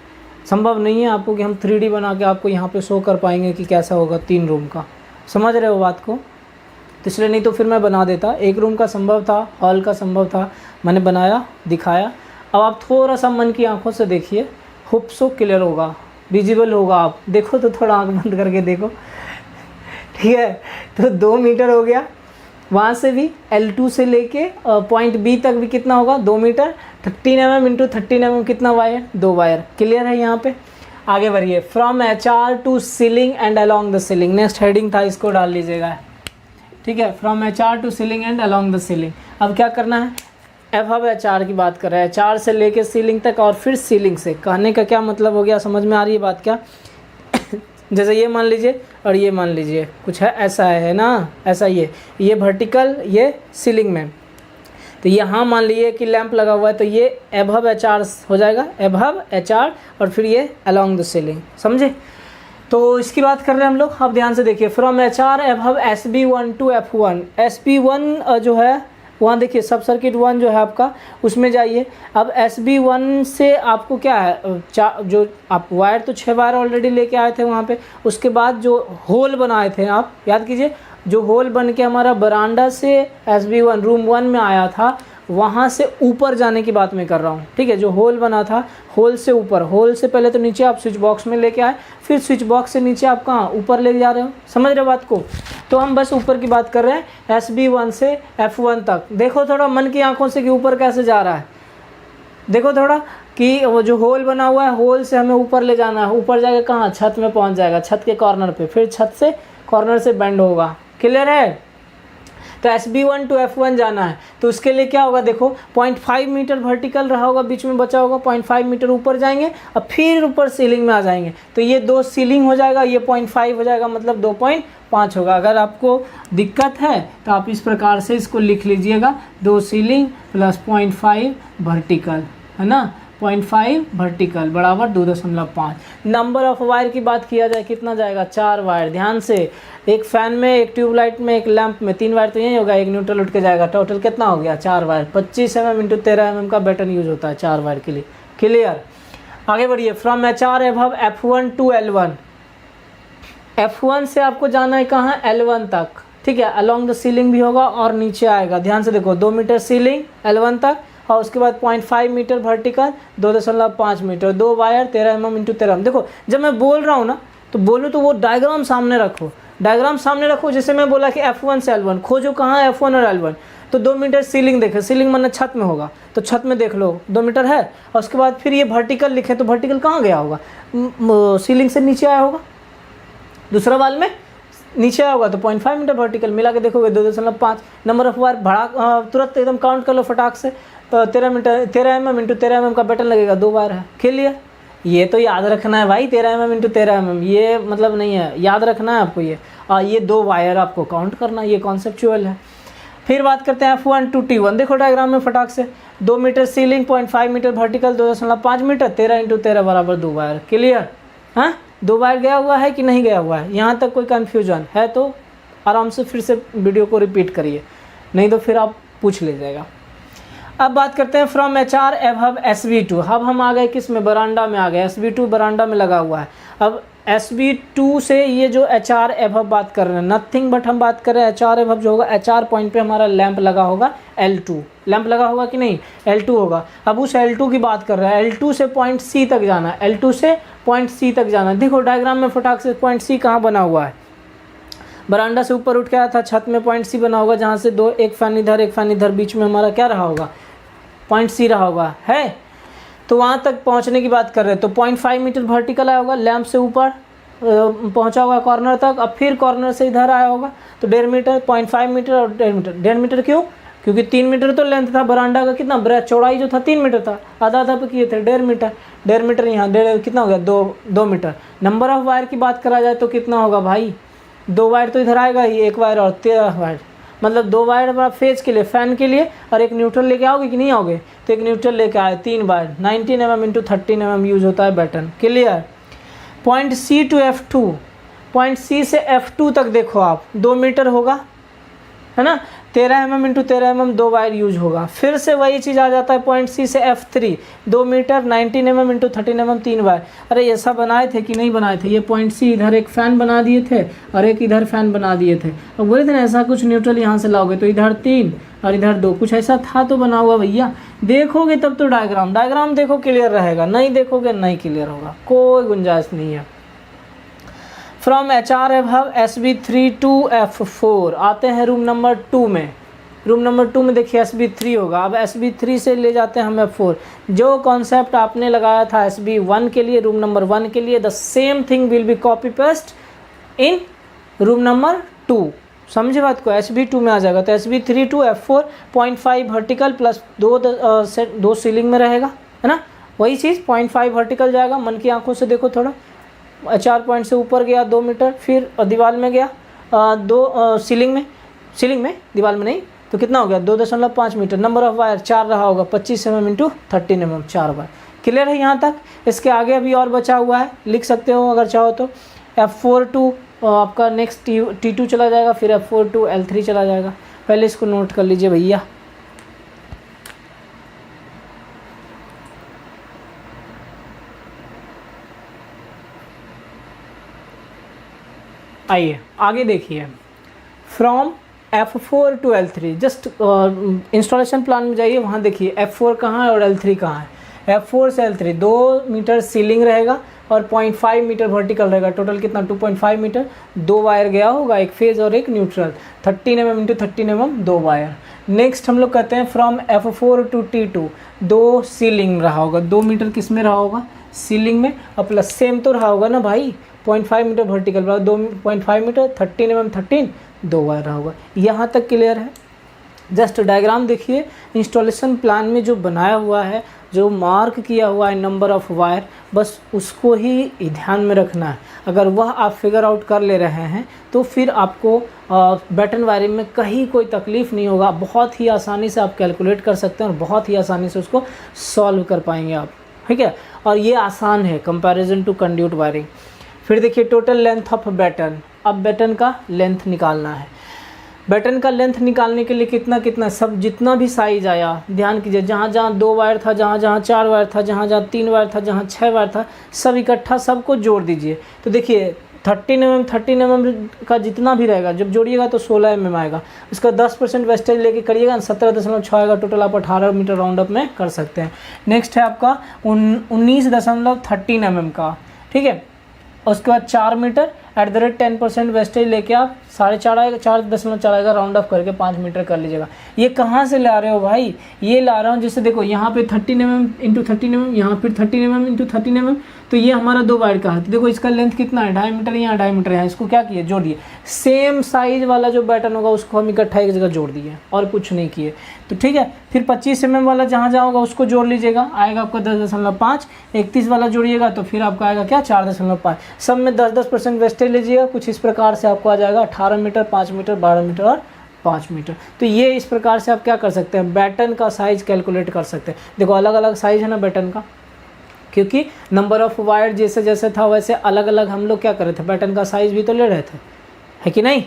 संभव नहीं है आपको कि हम 3D बना के आपको यहाँ पे शो कर पाएंगे कि कैसा होगा 3 रूम का। समझ रहे हो बात को? तो इसलिए नहीं तो फिर मैं बना देता। 1 रूम का संभव था, हॉल का संभव था, मैंने बनाया, दिखाया। अब आप थोड़ा सा मन की आंखों से देखिए, होप सो क्लियर होगा, विजिबल होगा। आप देखो तो थोड़ा आंख बंद करके देखो, ठीक है। तो 2 मीटर हो गया, वहाँ से भी L2 से लेके पॉइंट B तक भी कितना होगा, 2 मीटर, 13 mm × 13 mm कितना वायर, 2 वायर। क्लियर है यहाँ पे? आगे बढ़िए, from HR to ceiling and along the ceiling, next heading था, इसको डाल लीजिएगा, ठीक है। From HR to ceiling and along the ceiling. अब क्या करना है, अब HR की बात कर रहे हैं, HR से लेके सीलिंग तक और फिर सीलिंग से। कहने का क्या मतलब हो गया, समझ में आ रही है बात क्या? जैसे ये मान लीजिए और ये मान लीजिए, कुछ है ऐसा है ना, ऐसा ये वर्टिकल, ये सीलिंग में। तो यहाँ मान लीजिए कि लैंप लगा हुआ है, तो ये एबव HR हो जाएगा, एबव HR, और फिर ये अलॉन्ग द सीलिंग। समझे? तो इसकी बात कर रहे हैं हम लोग। अब ध्यान से देखिए, from HR above SB1 to F1। SB1 जो है वहाँ देखिए, सब सर्किट 1 जो है आपका, उसमें जाइए। अब SB1 से आपको क्या है, जो आप वायर तो 6 वायर ऑलरेडी लेके आए थे वहाँ पे। उसके बाद जो होल बनाए थे, आप याद कीजिए, जो होल बन के हमारा बरांडा से SB1 रूम 1 में आया था, वहाँ से ऊपर जाने की बात मैं कर रहा हूँ, ठीक है। जो होल बना था, होल से ऊपर, होल से पहले तो नीचे आप स्विच बॉक्स में लेके आए, फिर स्विच बॉक्स से नीचे आप कहाँ, ऊपर ले जा रहे हो। समझ रहे हो बात को? तो हम बस ऊपर की बात कर रहे हैं, SB1 से F1 तक। देखो थोड़ा मन की आंखों से कि ऊपर कैसे जा रहा है, देखो थोड़ा कि वो जो होल बना हुआ है, होल से हमें ऊपर ले जाना है। ऊपर जाके कहाँ, छत में पहुँच जाएगा, छत के कॉर्नर पे, फिर छत से कॉर्नर से बेंड होगा। क्लियर है? तो SB1 टू F1 जाना है, तो उसके लिए क्या होगा, देखो 0.5 मीटर वर्टिकल रहा होगा, बीच में बचा होगा, 0.5 मीटर ऊपर जाएंगे और फिर ऊपर सीलिंग में आ जाएंगे। तो ये 2 सीलिंग हो जाएगा, ये 0.5 हो जाएगा, मतलब 2.5 होगा। अगर आपको दिक्कत है तो आप इस प्रकार से इसको लिख लीजिएगा, 2 सीलिंग प्लस 0.5 वर्टिकल, है ना, 0.5 वर्टिकल बराबर 2.5। नंबर ऑफ वायर की बात किया जाए, कितना जाएगा, 4 वायर। ध्यान से, एक फ़ैन में, एक ट्यूबलाइट में, एक लैंप में 3 वायर तो यही होगा, एक न्यूट्रल उठ के जाएगा। टोटल कितना हो गया, 4 वायर। 25 mm × 13 mm का बैटन यूज़ होता है 4 वायर के लिए। क्लियर? आगे बढ़िए, from HR above F1 to L1। F1 से आपको जाना है कहाँ, L1 तक, ठीक है। अलॉन्ग द सीलिंग भी होगा और नीचे आएगा। ध्यान से देखो, 2 मीटर सीलिंग L1 तक, और उसके बाद 0.5 metre vertical, 2.5 metre, 2 wire, 13 mm × 13 mm। देखो जब मैं बोल रहा हूँ ना, तो बोलूँ तो वो डायग्राम सामने रखो, डायग्राम सामने रखो। जैसे मैं बोला कि F1 से L1 खोजो, कहाँ है F1 और L1, तो 2 मीटर सीलिंग देखे, सीलिंग मतलब छत में होगा, तो छत में देख लो 2 मीटर है। और उसके बाद फिर ये वर्टिकल लिखे, तो वर्टिकल कहाँ गया होगा, सीलिंग से नीचे आया होगा, दूसरा वाल में नीचे आया होगा, तो 0.5 मीटर वर्टिकल मिला के देखोगे 2.5। नंबर ऑफ वायर भड़ा तुरंत एकदम काउंट कर लो फटाक से, 13 मीटर, 13 mm × 13 mm का बैटन लगेगा, 2 वायर है। क्लियर? ये तो याद रखना है भाई, 13 mm × 13 mm, ये मतलब नहीं है, याद रखना है आपको ये। ये 2 वायर आपको काउंट करना, ये कॉन्सेप्चुअल है। फिर बात करते हैं F1 टू T1। देखो डायग्राम में फटाक से, 2 metre ceiling, 0.5 metre vertical, 2.5 metre, 13 × 13 बराबर 2 वायर। क्लियर? हाँ, 2 वायर गया हुआ है कि नहीं गया हुआ है? यहाँ तक कोई कन्फ्यूजन है तो आराम से फिर से वीडियो को रिपीट करिए, नहीं तो फिर आप पूछ लीजिएगा। अब बात करते हैं फ्रॉम HR एबव SB2। अब हम आ गए किस में, बरांडा में आ गए। SB2 बरांडा में लगा हुआ है। अब SB2 से ये जो HR एबव बात कर रहे हैं, नथिंग बट हम बात कर रहे हैं HR एबव जो होगा, HR पॉइंट पे हमारा लैंप लगा होगा, L2 लैंप लगा होगा कि नहीं, L2 होगा। अब उस L2 की बात कर रहे हैं, L2 से पॉइंट C तक जाना है, L2 से पॉइंट C तक जाना है। देखो डायग्राम में फटाक से पॉइंट C कहाँ बना हुआ है, बरांडा से ऊपर उठ के आया था, छत में पॉइंट C बना होगा, जहाँ से 2, एक फैन इधर, एक फैन इधर, बीच में हमारा क्या रहा होगा, पॉइंट C रहा होगा, है। तो वहाँ तक पहुँचने की बात कर रहे हैं, तो 0.5 मीटर वर्टिकल आया होगा, लैंप से ऊपर पहुँचा होगा कॉर्नर तक, अब फिर कॉर्नर से इधर आया होगा, तो 1.5 मीटर, 0.5 मीटर और 1.5 मीटर। 1.5 मीटर क्यों, क्योंकि 3 मीटर तो लेंथ था बरामदा का, कितना ब्रेथ चौड़ाई जो था 3 मीटर था, आधा आधा पे किए थे 1.5 मीटर यहाँ 1.5 कितना हो गया 2 मीटर। नंबर ऑफ वायर की बात करा जाए तो कितना होगा भाई, 2 वायर तो इधर आएगा ही, 1 वायर और 13 वायर, मतलब 2 वायर आप फेज के लिए फैन के लिए और एक न्यूट्रल लेके आओगे कि नहीं आओगे, तो एक न्यूट्रल लेके आए, 3 वायर 19 mm × 13 mm यूज होता है batten. Clear. Point C to F2, point C से F2 तक देखो आप 2 मीटर होगा, है ना, 13 mm × 13 mm 2 वायर यूज होगा। फिर से वही चीज़ आ जाता है पॉइंट C से F3 2 metre 19 mm × 13 mm 3 wire. अरे ऐसा बनाए थे कि नहीं बनाए थे, ये पॉइंट C इधर एक फ़ैन बना दिए थे और एक इधर फैन बना दिए थे, अब बोले थे ना ऐसा कुछ न्यूट्रल यहाँ से लाओगे तो इधर 3 और इधर 2, कुछ ऐसा था तो बना हुआ भैया, देखोगे तब तो डायग्राम देखो क्लियर रहेगा, नहीं देखोगे नहीं क्लियर होगा, कोई गुंजाइश नहीं है। From HR above SB3 to F4 आते हैं रूम नंबर 2 में। रूम नंबर 2 में देखिए SB3 होगा, अब SB3 से ले जाते हैं हम F4। जो कॉन्सेप्ट आपने लगाया था SB1 के लिए, रूम नंबर 1 के लिए, the same thing will be copy paste in room number 2। समझे बात को, SB2 में आ जाएगा तो SB3 to F4 0.5 vertical plus 2 ceiling में रहेगा, है ना, वही चीज़ 0.5 वर्टिकल जाएगा। मन की आंखों से देखो थोड़ा, 4 पॉइंट से ऊपर गया 2 मीटर, फिर दीवार में गया 2 सीलिंग में दीवार में नहीं तो कितना हो गया 2.5 मीटर। नंबर ऑफ वायर 4 रहा होगा, 25 mm × 13 mm 4 वायर। क्लियर है यहाँ तक। इसके आगे अभी और बचा हुआ है, लिख सकते हो अगर चाहो तो। F4 to आपका नेक्स्ट T2 चला जाएगा, फिर F4 to L3 चला जाएगा। पहले इसको नोट कर लीजिए भैया। आइए आगे देखिए, from F4 to L3 just installation plan में जाइए, वहाँ देखिए F4 कहाँ है और L3 कहाँ है। F4 से L3 2 मीटर सीलिंग रहेगा और 0.5 मीटर वर्टिकल रहेगा, टोटल कितना 2.5 मीटर। 2 वायर गया होगा, एक फेज और एक neutral, 13 mm × 13 mm 2 wire. Next हम लोग कहते हैं from F4 to T2 2 ceiling रहा होगा, 2 मीटर किस में रहा होगा सीलिंग में, और प्लस सेम तो रहा होगा ना भाई 0.5 metre vertical 2.5 metre 13 mm 13 2 wire रहा होगा। यहाँ तक क्लियर है। जस्ट डायग्राम देखिए, इंस्टॉलेशन प्लान में जो बनाया हुआ है, जो मार्क किया हुआ है नंबर ऑफ़ वायर, बस उसको ही ध्यान में रखना है। अगर वह आप फिगर आउट कर ले रहे हैं तो फिर आपको बैटन वायरिंग में कहीं कोई तकलीफ़ नहीं होगा, बहुत ही आसानी से आप कैलकुलेट कर सकते हैं और बहुत ही आसानी से उसको सॉल्व कर पाएंगे आप, ठीक है। और ये आसान है कंपैरिजन टू कंड्यूट वायरिंग। फिर देखिए टोटल लेंथ ऑफ बैटन, अब बैटन का लेंथ निकालना है। बैटन का लेंथ निकालने के लिए कितना सब जितना भी साइज आया, ध्यान कीजिए, जहाँ जहाँ 2 वायर था, जहाँ जहाँ 4 वायर था, जहाँ जहाँ 3 वायर था, जहाँ 6 वायर था, सब इकट्ठा सबको जोड़ दीजिए। तो देखिए 13 mm का जितना भी रहेगा, जब जोड़िएगा तो 16 mm आएगा। उसका 10% वेस्टेज लेके करिएगा, 17.6 आएगा, टोटल आप 18 मीटर राउंड अप में कर सकते हैं। नेक्स्ट है आपका 19.13 mm का, ठीक है। उसके बाद 4 मीटर @ 10% वेस्टेज लेके आप 4.5 आएगा, 4.4 आएगा, राउंड ऑफ करके 5 मीटर कर लीजिएगा। ये कहाँ से ला रहे हो भाई, ये ला रहा हूँ जैसे देखो यहाँ पे 13 mm × 13 mm, यहाँ फिर 13 mm × 13 mm, तो ये हमारा 2 वायर का है। तो देखो इसका लेंथ कितना है, 2.5 मीटर, यहाँ 2.5 मीटर है। इसको क्या किए, जोड़ दिए। सेम साइज वाला जो बैटन होगा उसको हम इकट्ठा एक जगह जोड़ दिए और कुछ नहीं किए, तो ठीक है। फिर 25 mm वाला जहाँ जहाँ होगा उसको जोड़ लीजिएगा, आएगा आपका 10.5। 31 वाला जोड़िएगा तो फिर आपका आएगा क्या 4.5। सब में 10% वेस्टेज लीजिएगा। कुछ इस प्रकार से आपको आ जाएगा 18 मीटर, 5 मीटर, 12 मीटर और 5 मीटर। तो ये इस प्रकार से आप क्या कर सकते हैं, बैटन का साइज कैलकुलेट कर सकते हैं। देखो अलग अलग साइज है ना बैटन का, क्योंकि नंबर ऑफ़ वायर जैसे जैसे था वैसे अलग अलग हम लोग क्या कर रहे थे, बैटन का साइज भी तो ले रहे थे, है कि नहीं।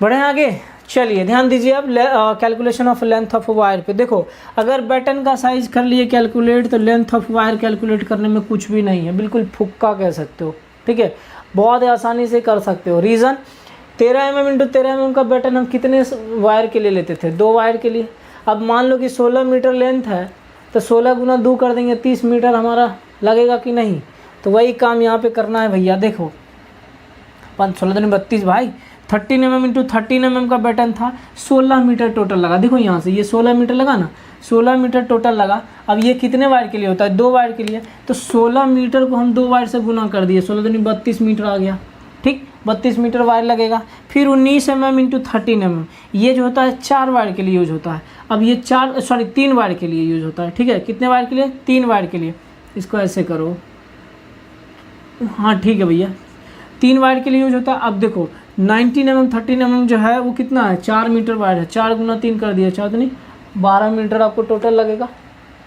बढ़े आगे, चलिए ध्यान दीजिए अब calculation of length of wire पे। देखो अगर बैटन का साइज कर लिए कैलकुलेट, तो लेंथ ऑफ वायर कैलकुलेट करने में कुछ भी नहीं है, बिल्कुल फुक्का कह सकते हो, ठीक है। बहुत आसानी से कर सकते हो। रीज़न 13 mm × 13 mm का बैटन हम कितने वायर के लिए लेते थे, 2 वायर के लिए। अब मान लो कि 16 मीटर लेंथ है तो 16 × 2 कर देंगे, 30 मीटर हमारा लगेगा कि नहीं। तो वही काम यहाँ पे करना है भैया। देखो 16 × 32 भाई, 13 mm × 13 mm का बैटन था, 16 मीटर टोटल लगा। देखो यहाँ से ये 16 मीटर लगा ना, 16 मीटर टोटल लगा। अब ये कितने वायर के लिए होता है, 2 वायर के लिए। तो 16 मीटर को हम 2 वायर से गुना कर दिए, 16 × 32 मीटर आ गया, ठीक। 32 मीटर वायर लगेगा। फिर 19 mm इंटू 13 mm, ये जो होता है 4 वायर के लिए यूज होता है। अब ये 3 वायर के लिए यूज होता है, ठीक है। कितने वायर के लिए? 3 वायर के लिए। इसको ऐसे करो, हाँ ठीक है भैया, 3 वायर के लिए यूज होता है। अब देखो 19 mm 13 mm जो है वो कितना है? 4 मीटर वायर है, 4 गुना 3 कर दिया, 4 नहीं 12 मीटर आपको टोटल लगेगा,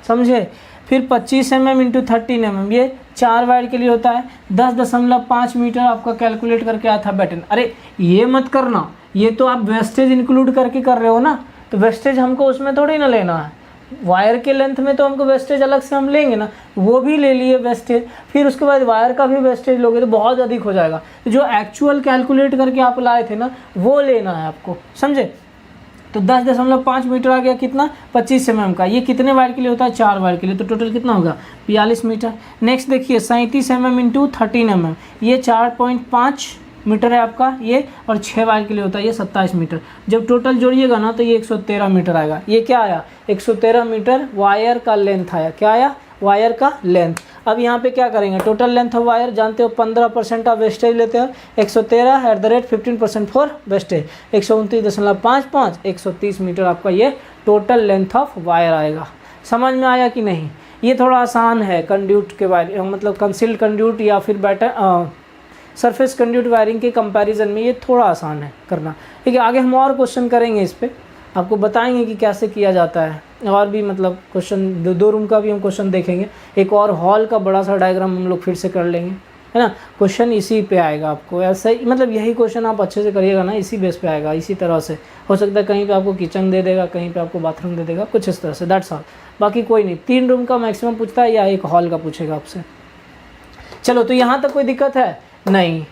समझे। फिर 25 mm इंटू 13 mm, ये 4 वायर के लिए होता है। 10.5 मीटर आपका कैलकुलेट करके आया था बैटन। अरे ये मत करना, ये तो आप वेस्टेज इंक्लूड करके कर रहे हो ना, तो वेस्टेज हमको उसमें थोड़ी ना लेना है। वायर के लेंथ में तो हमको वेस्टेज अलग से हम लेंगे ना, वो भी ले लिए वेस्टेज, फिर उसके बाद वायर का भी वेस्टेज लोगे तो बहुत अधिक हो जाएगा। तो जो एक्चुअल कैलकुलेट करके आप लाए थे ना, वो लेना है आपको, समझे। तो 10.5 मीटर आ गया, कितना? 25 mm का। ये कितने वायर के लिए होता है? 4 वायर के लिए। तो टोटल कितना होगा? 42 मीटर। नेक्स्ट देखिए 37 mm इंटू 13 mm, ये 4.5 मीटर है आपका ये, और 6 वायर के लिए होता है ये 27 मीटर। जब टोटल जोड़िएगा ना तो ये 113 मीटर आएगा। ये क्या आया? 113 मीटर वायर का लेंथ आया। क्या आया? वायर का लेंथ। अब यहाँ पे क्या करेंगे? टोटल लेंथ ऑफ वायर जानते हो 15% आप वेस्टेज लेते हो, 113 at the rate 15% for wastage, 129.55, 130 metre आपका ये टोटल लेंथ ऑफ वायर आएगा। समझ में आया कि नहीं? ये थोड़ा आसान है कंड्यूट के वायर, मतलब कंसील्ड कंड्यूट या फिर बैटर सरफेस कंड्यूट वायरिंग के कंपैरिजन में ये थोड़ा आसान है करना, ठीक है। आगे हम और क्वेश्चन करेंगे, इस पर आपको बताएंगे कि कैसे किया जाता है। और भी मतलब क्वेश्चन, 2 रूम का भी हम क्वेश्चन देखेंगे। एक और हॉल का बड़ा सा डायग्राम हम लोग फिर से कर लेंगे, है ना। क्वेश्चन इसी पे आएगा आपको, ऐसा ही मतलब यही क्वेश्चन आप अच्छे से करिएगा ना, इसी बेस पे आएगा, इसी तरह से। हो सकता है कहीं पे आपको किचन दे देगा, कहीं पे आपको बाथरूम दे देगा, कुछ इस तरह से, दैट्स ऑल। बाकी कोई नहीं, 3 रूम का मैक्सिमम पूछता है या एक हॉल का पूछेगा आपसे। चलो, तो यहाँ तक कोई दिक्कत है? नहीं?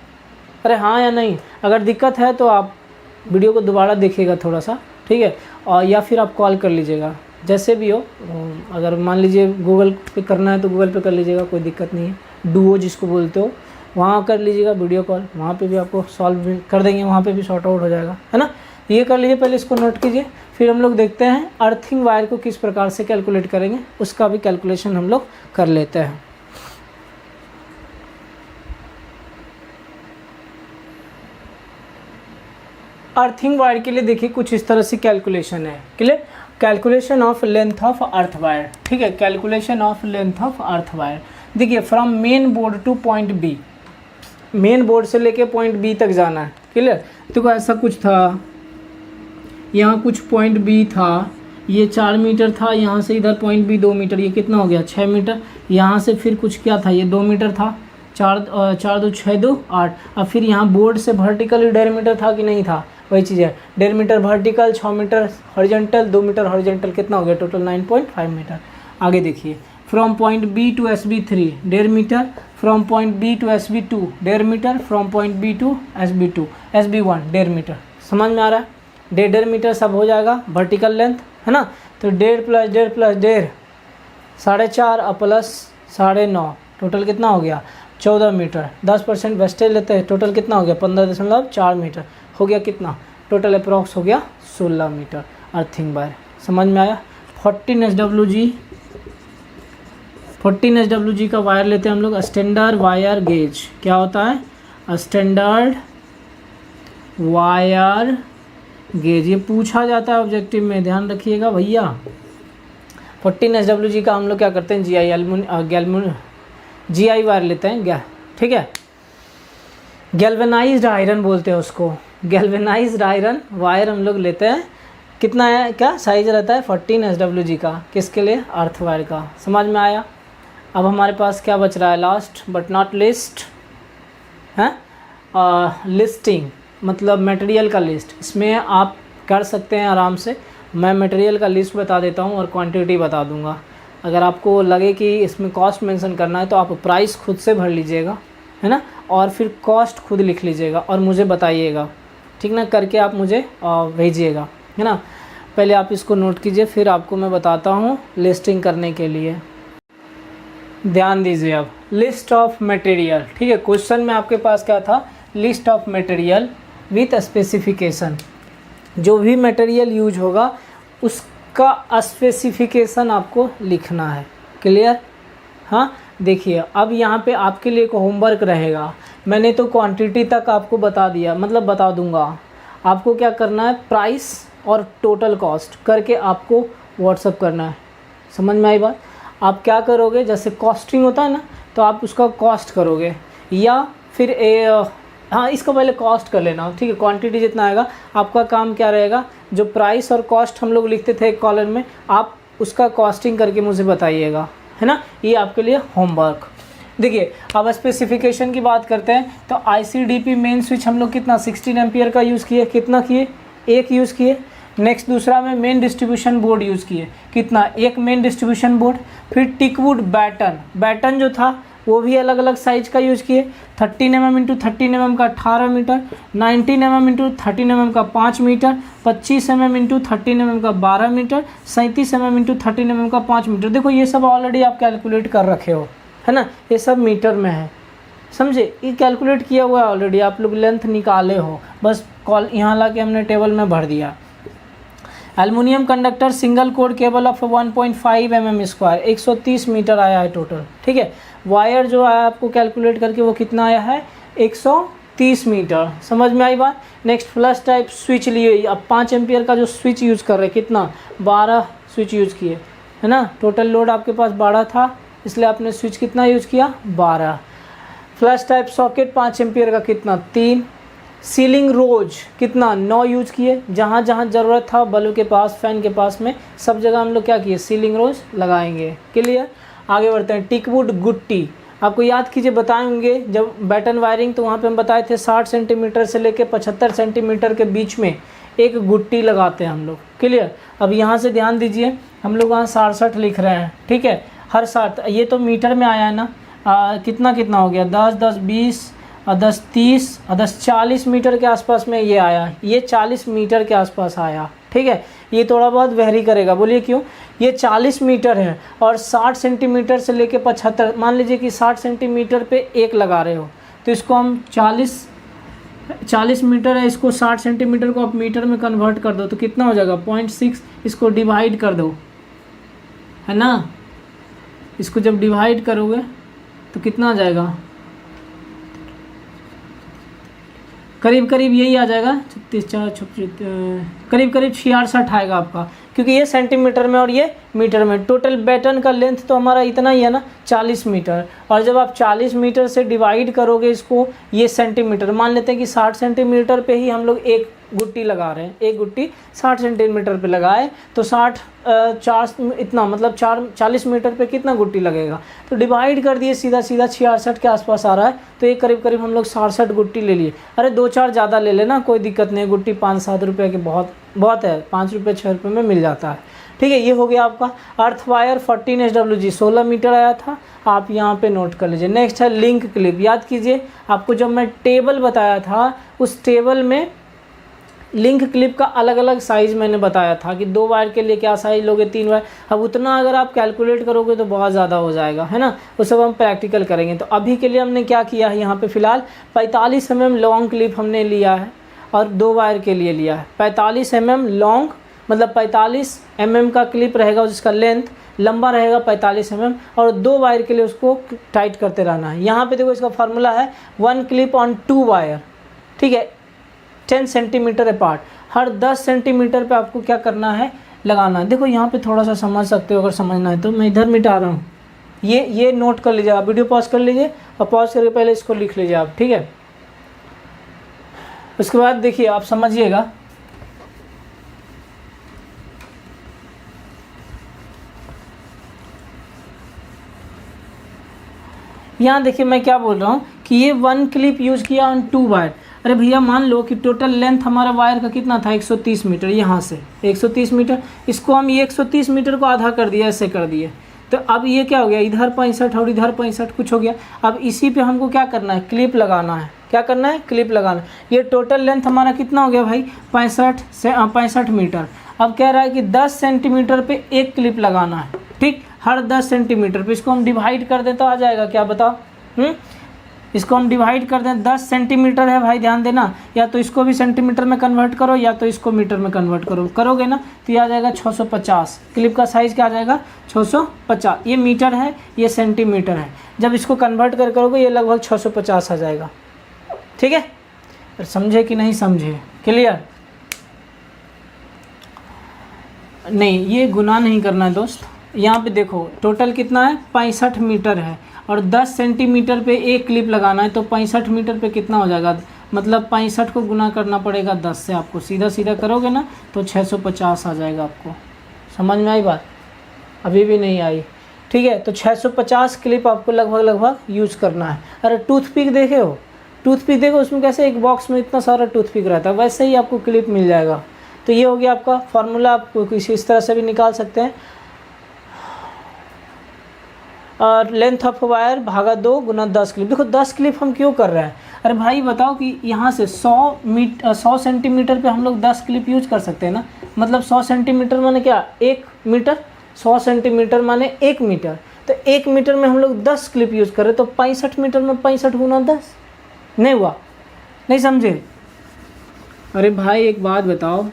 अरे हाँ या नहीं? अगर दिक्कत है तो आप वीडियो को दोबारा देखिएगा थोड़ा सा, ठीक है, और या फिर आप कॉल कर लीजिएगा, जैसे भी हो। अगर मान लीजिए गूगल पे करना है तो गूगल पे कर लीजिएगा, कोई दिक्कत नहीं है। डुओ जिसको बोलते हो, वहाँ कर लीजिएगा वीडियो कॉल, वहाँ पे भी आपको सॉल्व कर देंगे, वहाँ पे भी सॉर्ट आउट हो जाएगा, है ना। ये कर लीजिए, पहले इसको नोट कीजिए। फिर हम लोग देखते हैं अर्थिंग वायर को किस प्रकार से कैलकुलेट करेंगे, उसका भी कैलकुलेशन हम लोग कर लेते हैं। अर्थिंग वायर के लिए देखिए कुछ इस तरह से कैलकुलेशन है, clear. Calculation of length of earth wire, ठीक है, calculation of length of earth wire. देखिए from main board to point B, main board से लेके पॉइंट बी तक जाना है, क्लियर। तो ऐसा कुछ था, यहाँ कुछ पॉइंट बी था, ये 4 मीटर था, यहाँ से इधर पॉइंट बी 2 मीटर, ये कितना हो गया? 6 मीटर। यहाँ से फिर कुछ क्या था, ये 2 मीटर था, 4 2 6 2 8। अब फिर यहाँ बोर्ड से वर्टिकल 1.5 मीटर था कि नहीं था? वही चीज़ है, 1.5 metre vertical, 6 metre horizontal, 2 metre horizontal, कितना हो गया टोटल? 9.5 मीटर। आगे देखिए, from point B to SB3 1.5 metre, from point B to SB2 1.5 metre, from point B to SB1 1.5 metre. समझ में आ रहा है? 1.5 मीटर सब हो जाएगा वर्टिकल लेंथ, है ना। तो 1.5 प्लस 1.5 प्लस 1.5 4.5 और प्लस 9.5, टोटल कितना हो गया? 14 मीटर। 10% वेस्टेज लेते हैं, टोटल कितना हो गया? 15.4 मीटर हो गया। कितना टोटल अप्रॉक्स हो गया? 16 मीटर अर्थिंग वायर। समझ में आया? 14 SWG का वायर लेते हैं हम लोग, स्टैंडर्ड वायर गेज। क्या होता है? स्टैंडर्ड वायर गेज, ये पूछा जाता है ऑब्जेक्टिव में, ध्यान रखिएगा भैया। 14 SWG का हम लोग क्या करते हैं? GI वायर लेते हैं, ठीक है। गैल्वेनाइज्ड आयरन बोलते हैं उसको, गैल्वेनाइज्ड आयरन वायर हम लोग लेते हैं। कितना है, क्या साइज रहता है? 14 SWG का। किसके लिए? अर्थ वायर का। समझ में आया? अब हमारे पास क्या बच रहा है? लास्ट बट नॉट लिस्ट है लिस्टिंग, मतलब मटेरियल का लिस्ट। इसमें आप कर सकते हैं आराम से, मैं मटेरियल का लिस्ट बता देता हूँ और क्वांटिटी बता दूँगा। अगर आपको लगे कि इसमें कॉस्ट मेंशन करना है तो आप प्राइस खुद से भर लीजिएगा, है ना, और फिर कॉस्ट खुद लिख लीजिएगा और मुझे बताइएगा, ठीक ना, करके आप मुझे भेजिएगा, है ना। पहले आप इसको नोट कीजिए, फिर आपको मैं बताता हूँ लिस्टिंग करने के लिए। ध्यान दीजिए, अब लिस्ट ऑफ मटेरियल, ठीक है। क्वेश्चन में आपके पास क्या था? List of material with specification. जो भी मटेरियल यूज होगा उसका स्पेसिफिकेशन आपको लिखना है, क्लियर। हाँ, देखिए अब यहाँ पे आपके लिए एक होमवर्क रहेगा। मैंने तो क्वांटिटी तक आपको बता दिया, मतलब बता दूंगा। आपको क्या करना है, प्राइस और टोटल कॉस्ट करके आपको व्हाट्सअप करना है। समझ में आई बात? आप क्या करोगे, जैसे कॉस्टिंग होता है ना, तो आप उसका कॉस्ट करोगे, या फिर हाँ इसका पहले कॉस्ट कर लेना, ठीक है। क्वांटिटी जितना आएगा, आपका काम क्या रहेगा, जो प्राइस और कॉस्ट हम लोग लिखते थे एक कॉलम में, आप उसका कॉस्टिंग करके मुझे बताइएगा, है ना। ये आपके लिए होमवर्क। देखिए अब स्पेसिफिकेशन की बात करते हैं, तो ICDP मेन स्विच हम लोग कितना 16 एम्पियर का यूज़ किए, कितना किए, एक यूज़ किए। नेक्स्ट दूसरा में मेन डिस्ट्रीब्यूशन बोर्ड यूज़ किए, कितना, एक मेन डिस्ट्रीब्यूशन बोर्ड। फिर टिकवुड बैटन जो था वो भी अलग अलग साइज का यूज़ किए, 13 mm इंटू 13 mm का 18 मीटर, 19 mm इंटू 13 mm का 5 मीटर, 25 mm इंटू 13 mm का 12 मीटर, 37 mm इंटू 13 mm का 5 मीटर। देखो ये सब ऑलरेडी आप कैलकुलेट कर रखे हो, है ना, ये सब मीटर में है, समझे, ये कैलकुलेट किया हुआ है ऑलरेडी, आप लोग लेंथ निकाले हो, बस कॉल यहाँ ला के हमने टेबल में भर दिया। Aluminium conductor single code cable of 1.5 mm square, 130 metre आया है टोटल, ठीक है। वायर जो आया आपको कैलकुलेट करके वो कितना आया है, 130 मीटर। समझ में आई बात? नेक्स्ट फ्लश टाइप स्विच लिए, अब 5 एम्पियर का जो स्विच यूज़ कर रहे हैं, कितना, 12 स्विच यूज़ किए, है ना। टोटल लोड आपके पास 12 था, इसलिए आपने स्विच कितना यूज़ किया, 12। फ्लैश टाइप सॉकेट 5 एम्पियर का कितना, 3। सीलिंग रोज कितना, 9 यूज किए, जहाँ जहाँ ज़रूरत था बल्ब के पास, फैन के पास में, सब जगह हम लोग क्या किए, सीलिंग रोज लगाएंगे। क्लियर? आगे बढ़ते हैं। टिकवुड गुट्टी, आपको याद कीजिए, बताएंगे जब बैटन वायरिंग, तो वहाँ पे हम बताए थे 60 सेंटीमीटर से लेके 75 सेंटीमीटर के बीच में एक गुट्टी लगाते हैं हम लोग। क्लियर? अब यहाँ से ध्यान दीजिए, हम लोग वहाँ 67 लिख रहे हैं, ठीक है, हर 60, ये तो मीटर में आया है ना, कितना कितना हो गया, 10 10 20 और 10 30 और 10 40 मीटर के आसपास में ये आया, ये 40 मीटर के आसपास आया, ठीक है। ये थोड़ा बहुत वेरी करेगा, बोलिए क्यों, ये 40 मीटर है और 60 सेंटीमीटर से लेके 75, मान लीजिए कि 60 सेंटीमीटर पे एक लगा रहे हो, तो इसको हम 40 मीटर है, इसको 60 सेंटीमीटर को आप मीटर में कन्वर्ट कर दो तो कितना हो जाएगा, 0.6, इसको डिवाइड कर दो, है ना। इसको जब डिवाइड करोगे तो कितना आ जाएगा, करीब करीब यही आ जाएगा, 36 4 करीब करीब 66 आएगा आपका, क्योंकि ये सेंटीमीटर में और ये मीटर में। टोटल बैटन का लेंथ तो हमारा इतना ही है ना, 40 मीटर, और जब आप 40 मीटर से डिवाइड करोगे इसको, ये सेंटीमीटर, मान लेते हैं कि 60 सेंटीमीटर पे ही हम लोग एक गुट्टी लगा रहे हैं, एक गुट्टी 60 सेंटीमीटर पे लगाए तो 4 इतना मतलब 40 मीटर पे कितना गुट्टी लगेगा, तो डिवाइड कर दिए, सीधा सीधा 66 के आसपास आ रहा है, तो ये करीब करीब हम लोग 67 गुट्टी ले लिए। अरे 2-4 ज़्यादा ले लेना, कोई दिक्कत नहीं, गुट्टी 5-7 रुपये के बहुत है, 5 रुपये 6 रुपये में मिल जाता है, ठीक है। ये हो गया आपका अर्थ वायर 14 SWG 16 मीटर आया था, आप यहाँ पे नोट कर लीजिए। नेक्स्ट है लिंक क्लिप, याद कीजिए आपको जब मैं टेबल बताया था, उस टेबल में लिंक क्लिप का अलग अलग साइज़ मैंने बताया था कि 2 वायर के लिए क्या साइज़ लोगे, 3 वायर, अब उतना अगर आप कैलकुलेट करोगे तो बहुत ज़्यादा हो जाएगा, है ना, वो सब हम प्रैक्टिकल करेंगे। तो अभी के लिए हमने क्या किया है, यहाँ पे फ़िलहाल 45 mm लॉन्ग क्लिप हमने लिया है और 2 वायर के लिए लिया है। 45 mm लॉन्ग मतलब 45 mm का क्लिप रहेगा, जिसका लेंथ लंबा रहेगा 45 mm, और 2 वायर के लिए उसको टाइट करते रहना है। यहाँ पे देखो इसका फार्मूला है 1 क्लिप ऑन 2 वायर, ठीक है, 10 सेंटीमीटर अपार्ट, हर 10 सेंटीमीटर पे आपको क्या करना है, लगाना है। देखो यहाँ पे थोड़ा सा समझ सकते हो, अगर समझना है तो मैं इधर मिटा रहा हूँ, ये नोट कर लीजिए, आप वीडियो पॉज कर लीजिए और पॉज करके पहले इसको लिख लीजिए आप, ठीक है। उसके बाद देखिए आप समझिएगा, यहाँ देखिए मैं क्या बोल रहा हूँ कि ये 1 क्लिप यूज़ किया ऑन 2 वायर। अरे भैया मान लो कि टोटल लेंथ हमारा वायर का कितना था, 130 मीटर, यहाँ से 130 मीटर, इसको हम ये 130 मीटर को आधा कर दिया, ऐसे कर दिए, तो अब ये क्या हो गया, इधर 65 और इधर 65 कुछ हो गया। अब इसी पे हमको क्या करना है, क्लिप लगाना है, क्या करना है, क्लिप लगाना है। ये टोटल लेंथ हमारा कितना हो गया भाई, 65 मीटर। अब कह रहा है कि 10 सेंटीमीटर पे एक क्लिप लगाना है, ठीक, हर 10 सेंटीमीटर पे। इसको हम डिवाइड कर दें तो आ जाएगा क्या, बताओ, इसको हम डिवाइड कर दें, 10 सेंटीमीटर है भाई, ध्यान देना, या तो इसको भी सेंटीमीटर में कन्वर्ट करो या तो इसको मीटर में कन्वर्ट करो, करोगे ना तो ये आ जाएगा 650। क्लिप का साइज़ क्या आ जाएगा, 650। ये मीटर है, ये सेंटीमीटर है, जब इसको कन्वर्ट करोगे ये लगभग 650 आ जाएगा, ठीक है, समझे कि नहीं समझे? क्लियर? नहीं, ये गुना नहीं करना है दोस्त। यहाँ पे देखो टोटल कितना है, 65 मीटर है और 10 सेंटीमीटर पे एक क्लिप लगाना है, तो 65 मीटर पे कितना हो जाएगा, मतलब 65 को गुना करना पड़ेगा 10 से। आपको सीधा सीधा करोगे ना तो 650 आ जाएगा। आपको समझ में आई बात? अभी भी नहीं आई? ठीक है, तो 650 क्लिप आपको लगभग यूज करना है। अरे टूथपिक देखे हो, टूथपिक देखो उसमें कैसे एक बॉक्स में इतना सारा टूथपिक रहता है, वैसे ही आपको क्लिप मिल जाएगा। तो ये हो गया आपका फार्मूला, आप किसी इस तरह से भी निकाल सकते हैं। और लेंथ ऑफ वायर भागा 2 गुना 10 क्लिप। देखो 10 क्लिप हम क्यों कर रहे हैं? अरे भाई बताओ कि यहाँ से 100 सेंटीमीटर पे हम लोग 10 क्लिप यूज कर सकते हैं ना। मतलब 100 सेंटीमीटर माने क्या, 1 मीटर। 100 सेंटीमीटर माने 1 मीटर। तो 1 मीटर में हम लोग 10 क्लिप यूज़ करें तो 65 मीटर में 65 गुना 10 नहीं हुआ? नहीं समझे? अरे भाई एक बात बताओ,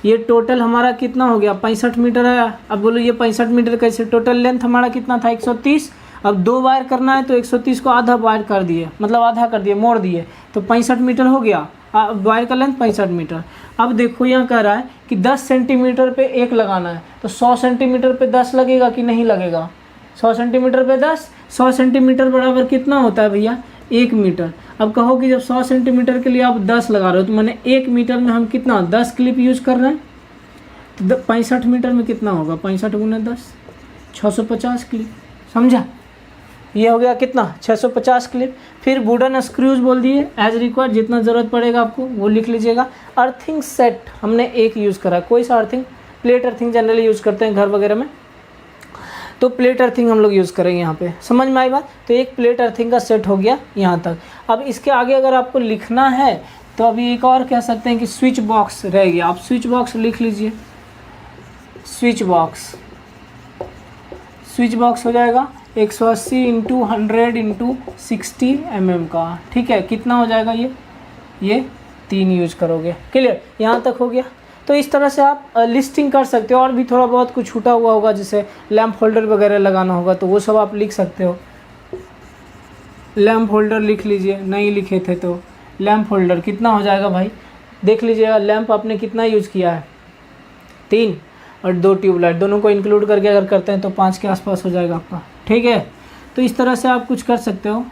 ये टोटल हमारा कितना हो गया, 65 मीटर है। अब बोलो ये 65 मीटर कैसे? टोटल लेंथ हमारा कितना था, 130। अब 2 वायर करना है तो 130 को आधा वायर कर दिए, मतलब आधा कर दिए, मोड़ दिए, तो 65 मीटर हो गया। वायर का लेंथ 65 मीटर। अब देखो यहाँ कह रहा है कि 10 सेंटीमीटर पे एक लगाना है, तो 100 सेंटीमीटर पे 10 लगेगा कि नहीं लगेगा? 100 सेंटीमीटर पे 10, 100 सेंटीमीटर बराबर कितना होता है भैया, 1 मीटर। अब कहो कि जब 100 सेंटीमीटर के लिए आप 10 लगा रहे हो तो मैंने 1 मीटर में हम कितना 10 क्लिप यूज़ कर रहे हैं, तो 65 मीटर में कितना होगा, 65 गुना 10, 650 क्लिप। समझा? ये हो गया कितना, 650 क्लिप। फिर वुडन स्क्रूज बोल दिए एज रिक्वायर्ड, जितना ज़रूरत पड़ेगा आपको वो लिख लीजिएगा। अर्थिंग सेट हमने एक यूज़ करा, कोई सा earthing, plate earthing generally use करते हैं घर वगैरह में, तो प्लेट अर्थिंग हम लोग यूज़ करेंगे यहाँ पे। समझ में आई बात? तो एक प्लेट अर्थिंग का सेट हो गया यहाँ तक। अब इसके आगे अगर आपको लिखना है तो अभी एक और कह सकते हैं कि स्विच बॉक्स रह गया। आप स्विच बॉक्स लिख लीजिए। स्विच बॉक्स हो जाएगा 180 इंटू 100 इंटू 60 mm का। ठीक है, कितना हो जाएगा ये 3 यूज़ करोगे। क्लियर? यहाँ तक हो गया। तो इस तरह से आप लिस्टिंग कर सकते हो। और भी थोड़ा बहुत कुछ छूटा हुआ होगा, जैसे लैंप होल्डर वगैरह लगाना होगा तो वो सब आप लिख सकते हो। लैंप होल्डर लिख लीजिए, नहीं लिखे थे तो लैंप होल्डर कितना हो जाएगा भाई, देख लीजिएगा। लैंप आपने कितना यूज़ किया है, 3 और 2 ट्यूबलाइट, दोनों को इंक्लूड करके अगर करते हैं तो 5 के आसपास हो जाएगा आपका। ठीक है, तो इस तरह से आप कुछ कर सकते हो।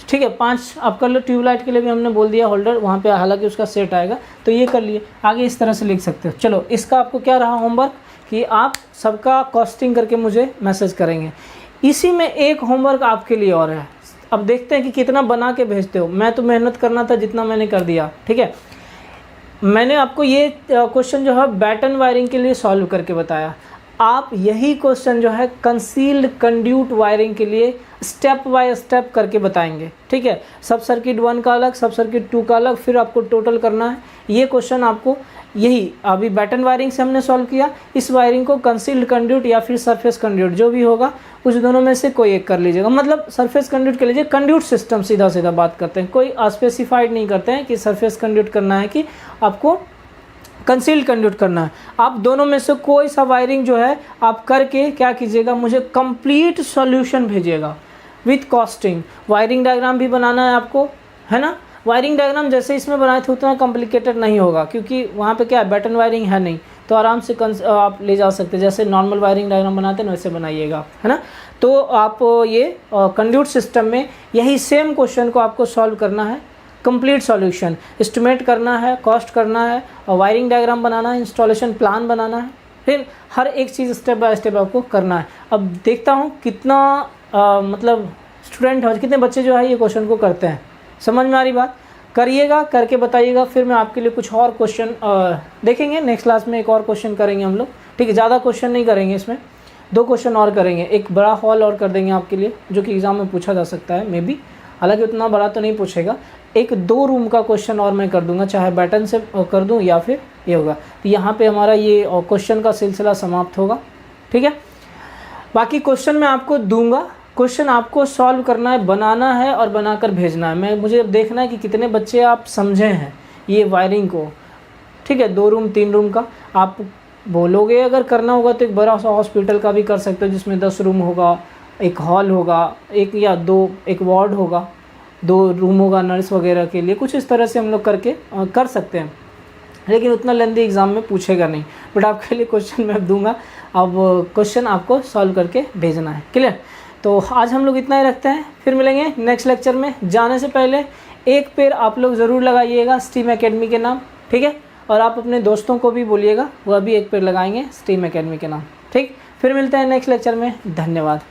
ठीक है, 5 आप कर लो। ट्यूबलाइट के लिए भी हमने बोल दिया होल्डर, वहाँ पे हालांकि उसका सेट आएगा, तो ये कर लिए। आगे इस तरह से लिख सकते हो। चलो, इसका आपको क्या रहा होमवर्क कि आप सबका कॉस्टिंग करके मुझे मैसेज करेंगे। इसी में एक होमवर्क आपके लिए और है। अब देखते हैं कि कितना बना के भेजते हो। मैं तो मेहनत करना था जितना मैंने कर दिया। ठीक है, मैंने आपको ये क्वेश्चन जो है बैटन वायरिंग के लिए सॉल्व करके बताया। आप यही क्वेश्चन जो है कंसील्ड कंड्यूट वायरिंग के लिए स्टेप बाय स्टेप करके बताएंगे। ठीक है, सब सर्किट 1 का अलग, सब सर्किट 2 का अलग, फिर आपको टोटल करना है। ये क्वेश्चन आपको यही अभी बैटन वायरिंग से हमने सॉल्व किया, इस वायरिंग को कंसील्ड कंड्यूट या फिर सरफेस कंड्यूट जो भी होगा उस दोनों में से कोई एक कर लीजिएगा। मतलब सरफेस कंड्यूट कर लीजिए, कंड्यूट सिस्टम सीधा बात करते हैं, कोई स्पेसिफाइड नहीं करते हैं कि सरफेस कंड्यूट करना है कि आपको कंसील्ड कंड्यूट करना है। आप दोनों में से कोई सा वायरिंग जो है आप करके क्या कीजिएगा, मुझे कंप्लीट सॉल्यूशन भेजिएगा विथ कॉस्टिंग। वायरिंग डायग्राम भी बनाना है आपको, है ना। वायरिंग डायग्राम जैसे इसमें बनाए थे उतना कॉम्प्लिकेटेड नहीं होगा, क्योंकि वहाँ पे क्या है, बैटन वायरिंग है नहीं, तो आराम से आप ले जा सकते हैं। जैसे नॉर्मल वायरिंग डायग्राम बनाते हैं वैसे बनाइएगा, है ना। तो आप ये कंड्यूट सिस्टम में यही सेम क्वेश्चन को आपको सॉल्व करना है, कंप्लीट सॉल्यूशन एस्टिमेट करना है, कॉस्ट करना है, और वायरिंग डायग्राम बनाना है, इंस्टॉलेशन प्लान बनाना है, फिर हर एक चीज़ स्टेप बाय स्टेप आपको करना है। अब देखता हूँ कितना मतलब स्टूडेंट है, कितने बच्चे जो है ये क्वेश्चन को करते हैं। समझ में आ रही बात? करिएगा, करके बताइएगा। फिर मैं आपके लिए कुछ और क्वेश्चन देखेंगे नेक्स्ट क्लास में। एक और क्वेश्चन करेंगे हम लोग। ठीक है, ज़्यादा क्वेश्चन नहीं करेंगे इसमें, 2 क्वेश्चन और करेंगे। एक बड़ा हॉल और कर देंगे आपके लिए, जो कि एग्ज़ाम में पूछा जा सकता है मे बी, हालांकि उतना बड़ा तो नहीं पूछेगा। एक 2 रूम का क्वेश्चन और मैं कर दूंगा, चाहे बैटन से कर दूं या फिर ये होगा। तो यहाँ पे हमारा ये क्वेश्चन का सिलसिला समाप्त होगा। ठीक है, बाकी क्वेश्चन मैं आपको दूंगा, क्वेश्चन आपको सॉल्व करना है, बनाना है और बनाकर भेजना है। मुझे अब देखना है कि कितने बच्चे आप समझे हैं ये वायरिंग को। ठीक है, 2 रूम 3 रूम का आप बोलोगे, अगर करना होगा तो एक बड़ा सा हॉस्पिटल का भी कर सकते हो जिसमें 10 रूम होगा, एक हॉल होगा, एक या दो, एक वार्ड होगा, 2 रूम होगा नर्स वगैरह के लिए, कुछ इस तरह से हम लोग करके कर सकते हैं, लेकिन उतना लेंथी एग्ज़ाम में पूछेगा नहीं। बट आपके लिए क्वेश्चन मैं दूंगा, अब क्वेश्चन आपको सॉल्व करके भेजना है। क्लियर? तो आज हम लोग इतना ही रखते हैं, फिर मिलेंगे नेक्स्ट लेक्चर में। जाने से पहले एक पेड़ आप लोग ज़रूर लगाइएगा स्ट्रीम एकेडमी के नाम, ठीक है? और आप अपने दोस्तों को भी बोलिएगा, वह भी एक पेड़ लगाएंगे स्ट्रीम एकेडमी के नाम, ठीक? फिर मिलते हैं नेक्स्ट लेक्चर में। धन्यवाद।